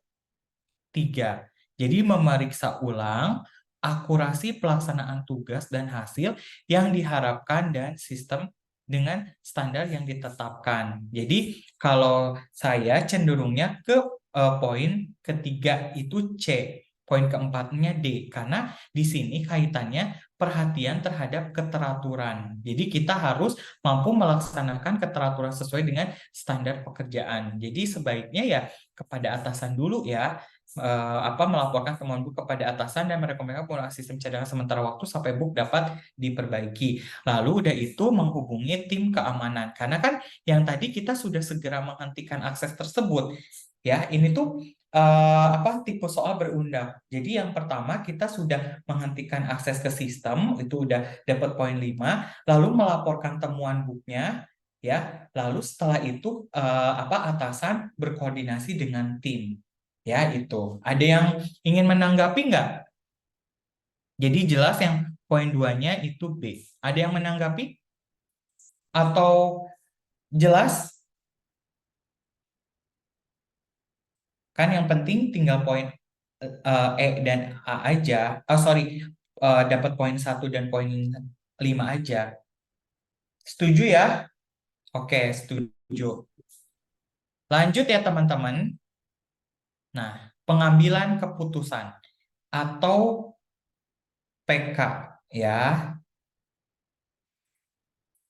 3. Jadi memeriksa ulang akurasi pelaksanaan tugas dan hasil yang diharapkan dan sistem dengan standar yang ditetapkan. Jadi kalau saya cenderungnya ke poin ketiga itu C, poin keempatnya D, karena di sini kaitannya perhatian terhadap keteraturan. Jadi kita harus mampu melaksanakan keteraturan sesuai dengan standar pekerjaan. Jadi sebaiknya ya kepada atasan dulu ya, melaporkan temuan bug kepada atasan dan merekomendasikan penggunaan sistem cadangan sementara waktu sampai bug dapat diperbaiki. Lalu udah itu menghubungi tim keamanan karena kan yang tadi kita sudah segera menghentikan akses tersebut. Ya, ini tuh tipe soal berundang. Jadi yang pertama kita sudah menghentikan akses ke sistem, itu udah dapat poin 5, lalu melaporkan temuan bugnya ya. Lalu setelah itu atasan berkoordinasi dengan tim. Ya, itu. Ada yang ingin menanggapi nggak? Jadi jelas yang poin 2-nya itu B. Ada yang menanggapi? Atau jelas? Kan yang penting tinggal poin E dan A aja. Dapat poin 1 dan poin 5 aja. Setuju ya? Oke, setuju. Lanjut ya teman-teman. Nah, pengambilan keputusan atau PK ya.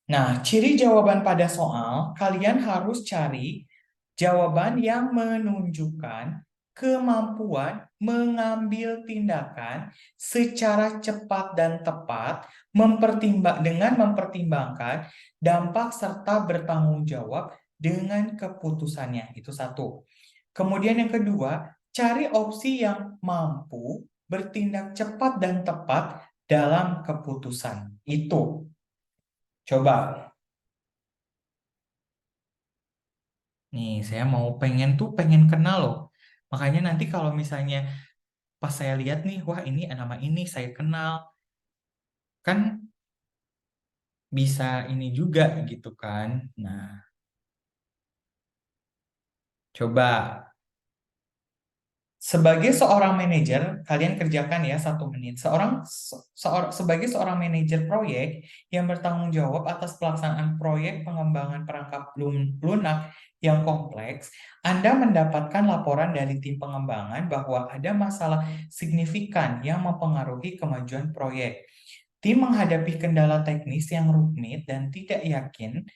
Nah, ciri jawaban pada soal, kalian harus cari jawaban yang menunjukkan kemampuan mengambil tindakan secara cepat dan tepat, dengan mempertimbangkan dampak serta bertanggung jawab dengan keputusannya. Itu 1. Kemudian yang kedua, cari opsi yang mampu bertindak cepat dan tepat dalam keputusan. Itu. Coba. Nih, saya mau pengen kenal loh. Makanya nanti kalau misalnya pas saya lihat nih, wah ini nama ini saya kenal, kan bisa ini juga gitu kan. Nah, coba sebagai seorang manajer, kalian kerjakan ya 1 menit. Sebagai seorang manajer proyek yang bertanggung jawab atas pelaksanaan proyek pengembangan perangkat lunak yang kompleks, Anda mendapatkan laporan dari tim pengembangan bahwa ada masalah signifikan yang mempengaruhi kemajuan proyek. Tim menghadapi kendala teknis yang rumit dan tidak yakin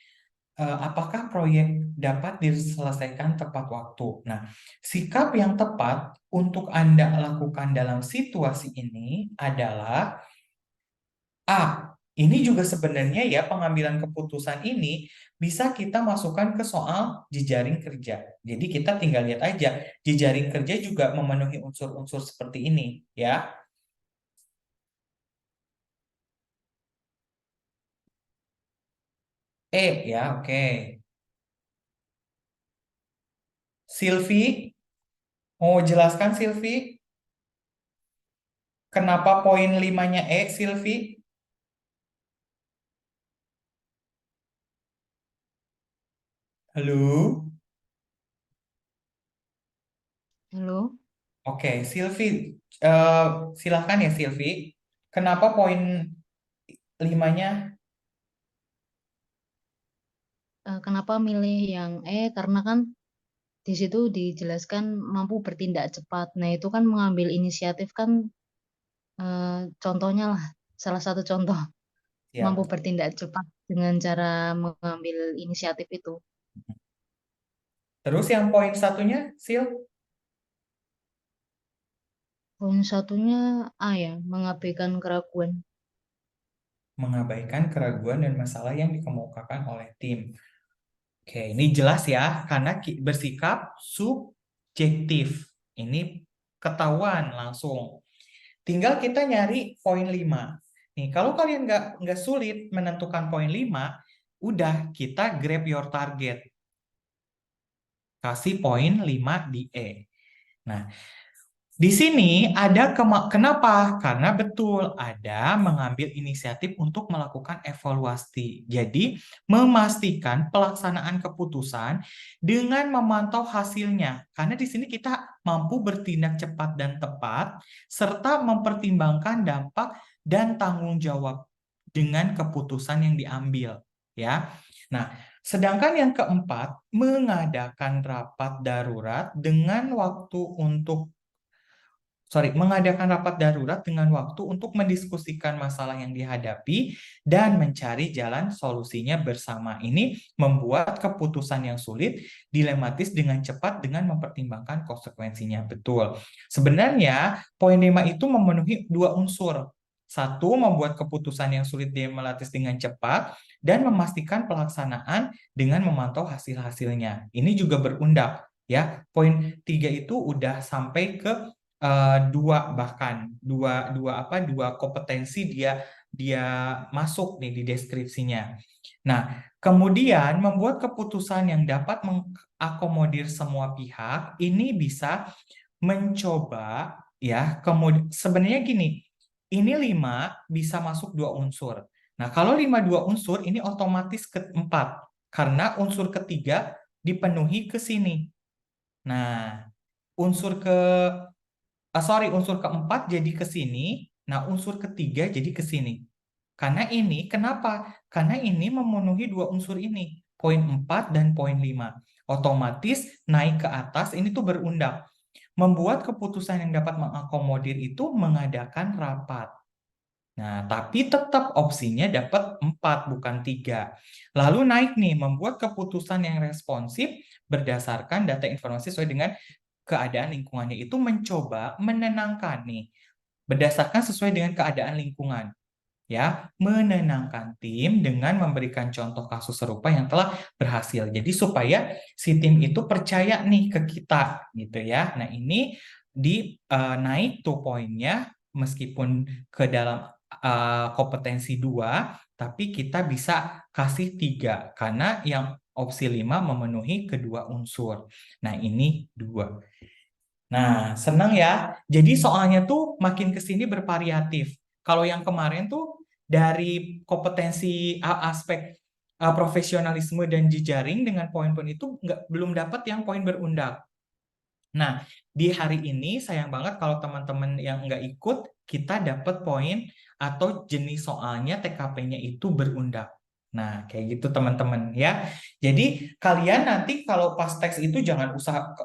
apakah proyek dapat diselesaikan tepat waktu. Nah, sikap yang tepat untuk Anda lakukan dalam situasi ini adalah ini juga sebenarnya ya pengambilan keputusan ini bisa kita masukkan ke soal jejaring kerja. Jadi kita tinggal lihat aja, jejaring kerja juga memenuhi unsur-unsur seperti ini ya. Ya, oke. Silvi, mau jelaskan Silvi? Kenapa poin 5-nya Silvi? Halo? Halo, Oke, Silvi. Silahkan ya Silvi. Kenapa poin 5-nya? kenapa milih yang karena kan di situ dijelaskan mampu bertindak cepat. Nah, itu kan mengambil inisiatif kan contohnya lah, salah satu contoh mampu Siap. bertindak cepat dengan cara mengambil inisiatif itu. Terus yang poin 1-nya, Sil? Poin satunya A ya, mengabaikan keraguan. Mengabaikan keraguan dan masalah yang dikemukakan oleh tim. Oke, ini jelas ya, karena bersikap subjektif. Ini ketahuan langsung. Tinggal kita nyari poin 5. Nih, kalau kalian nggak sulit menentukan poin 5, udah kita grab your target. Kasih poin 5 di E. Nah, di sini ada kenapa? Karena betul ada mengambil inisiatif untuk melakukan evaluasi. Jadi, memastikan pelaksanaan keputusan dengan memantau hasilnya. Karena di sini kita mampu bertindak cepat dan tepat serta mempertimbangkan dampak dan tanggung jawab dengan keputusan yang diambil, ya. Nah, sedangkan yang keempat, mengadakan rapat darurat dengan waktu untuk mengadakan rapat darurat dengan waktu untuk mendiskusikan masalah yang dihadapi dan mencari jalan solusinya bersama. Ini membuat keputusan yang sulit dilematis dengan cepat dengan mempertimbangkan konsekuensinya. Betul. Sebenarnya poin 5 itu memenuhi 2 unsur. 1, membuat keputusan yang sulit dilematis dengan cepat dan memastikan pelaksanaan dengan memantau hasil-hasilnya. Ini juga berundak ya. Poin 3 itu udah sampai ke dua kompetensi dia masuk nih di deskripsinya. Nah, kemudian membuat keputusan yang dapat mengakomodir semua pihak ini bisa mencoba ya. Kemudian sebenarnya gini, ini 5 bisa masuk 2 unsur. Nah, kalau 5 2 unsur ini otomatis ke 4 karena unsur ketiga dipenuhi ke sini. Nah, unsur keempat jadi ke sini, nah unsur ketiga jadi ke sini. Karena ini, kenapa? Karena ini memenuhi 2 unsur ini, poin 4 dan poin 5. Otomatis naik ke atas, ini tuh berundak. Membuat keputusan yang dapat mengakomodir itu mengadakan rapat. Nah, tapi tetap opsinya dapat 4, bukan 3. Lalu naik nih, membuat keputusan yang responsif berdasarkan data informasi sesuai dengan keadaan lingkungannya, itu mencoba menenangkan nih berdasarkan sesuai dengan keadaan lingkungan ya, menenangkan tim dengan memberikan contoh kasus serupa yang telah berhasil. Jadi supaya si tim itu percaya nih ke kita gitu ya. Nah, ini naik tuh poinnya meskipun ke dalam kompetensi 2, tapi kita bisa kasih 3 karena yang opsi 5 memenuhi kedua unsur. Nah, ini 2. Nah, senang ya. Jadi soalnya tuh makin ke sini bervariatif. Kalau yang kemarin tuh dari kompetensi aspek profesionalisme dan jejaring dengan poin-poin itu belum dapat yang poin berundak. Nah, di hari ini sayang banget kalau teman-teman yang nggak ikut, kita dapat poin atau jenis soalnya TKP-nya itu berundak. Nah, kayak gitu teman-teman ya. Jadi kalian nanti kalau pas teks itu jangan usah,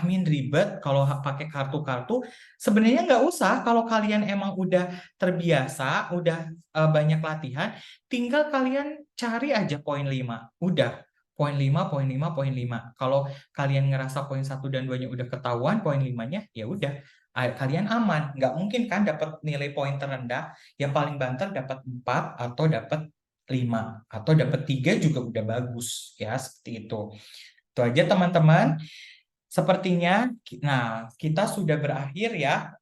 Min ribet kalau pakai kartu-kartu. Sebenarnya nggak usah kalau kalian emang udah terbiasa, udah banyak latihan, tinggal kalian cari aja poin 5. Udah, poin 5, poin 5, poin 5. Kalau kalian ngerasa poin 1 dan 2-nya udah ketahuan, poin 5-nya ya udah kalian aman. Nggak mungkin kan dapat nilai poin terendah, yang paling banter dapat 4 atau dapat 5 atau dapat 3 juga udah bagus ya, seperti itu. Itu aja teman-teman. Sepertinya, nah kita sudah berakhir ya,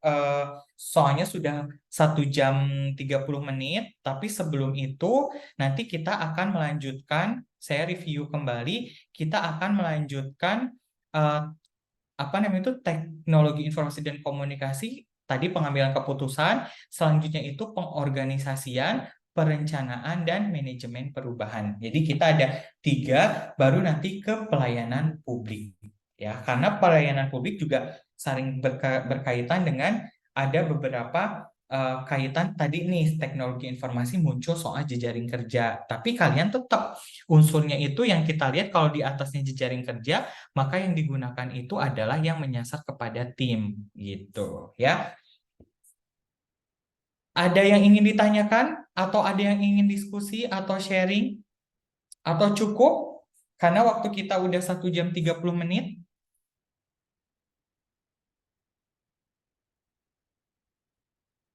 soalnya sudah 1 jam 30 menit, tapi sebelum itu nanti kita akan melanjutkan, saya review kembali, kita akan melanjutkan teknologi informasi dan komunikasi, tadi pengambilan keputusan, selanjutnya itu pengorganisasian, perencanaan, dan manajemen perubahan. Jadi kita ada 3, baru nanti ke pelayanan publik. Ya, karena pelayanan publik juga saling berkaitan dengan ada beberapa kaitan tadi nih teknologi informasi muncul soal jejaring kerja. Tapi kalian tetap unsurnya itu yang kita lihat kalau di atasnya jejaring kerja, maka yang digunakan itu adalah yang menyasar kepada tim gitu ya. Ada yang ingin ditanyakan atau ada yang ingin diskusi atau sharing atau cukup? Karena waktu kita udah 1 jam 30 menit.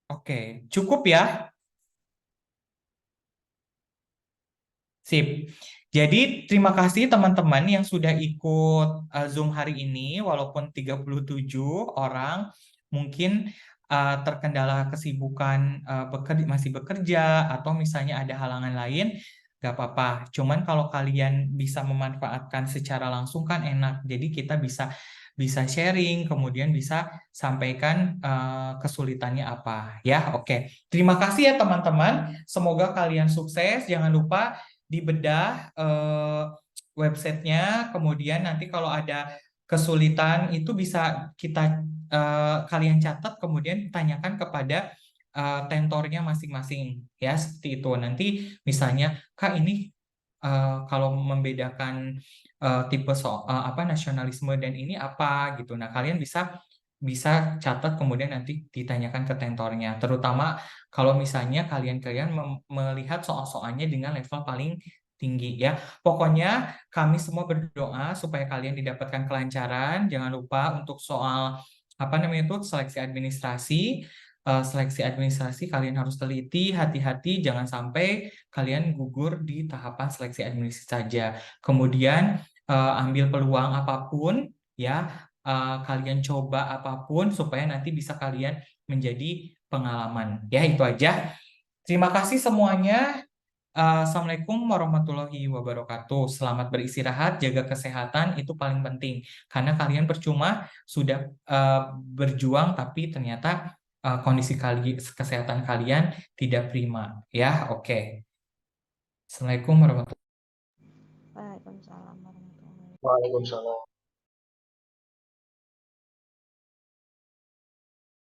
Oke, cukup ya? Sip. Jadi terima kasih teman-teman yang sudah ikut Zoom hari ini, walaupun 37 orang mungkin terkendala kesibukan masih bekerja atau misalnya ada halangan lain, nggak apa-apa. Cuman kalau kalian bisa memanfaatkan secara langsung kan enak. Jadi kita bisa sharing, kemudian bisa sampaikan kesulitannya apa. Ya, oke. Terima kasih ya teman-teman. Semoga kalian sukses. Jangan lupa dibedah websitenya, kemudian nanti kalau ada kesulitan itu bisa kalian catat, kemudian tanyakan kepada tentornya masing-masing ya, seperti itu. Nanti misalnya Kak ini kalau membedakan tipe nasionalisme dan ini apa gitu. Nah, kalian bisa catat kemudian nanti ditanyakan ke tentornya, terutama kalau misalnya kalian melihat soal-soalnya dengan level paling tinggi ya. Pokoknya kami semua berdoa supaya kalian didapatkan kelancaran. Jangan lupa untuk soal seleksi administrasi kalian harus teliti, hati-hati, jangan sampai kalian gugur di tahapan seleksi administrasi saja. Kemudian ambil peluang apapun ya, kalian coba apapun supaya nanti bisa kalian menjadi pengalaman. Ya, itu aja. Terima kasih semuanya. Assalamualaikum warahmatullahi wabarakatuh. Selamat beristirahat, jaga kesehatan, itu paling penting. Karena kalian percuma sudah berjuang, tapi ternyata kondisi kesehatan kalian tidak prima. Ya, oke. Assalamualaikum warahmatullahi wabarakatuh. Waalaikumsalam warahmatullahi wabarakatuh. Waalaikumsalam.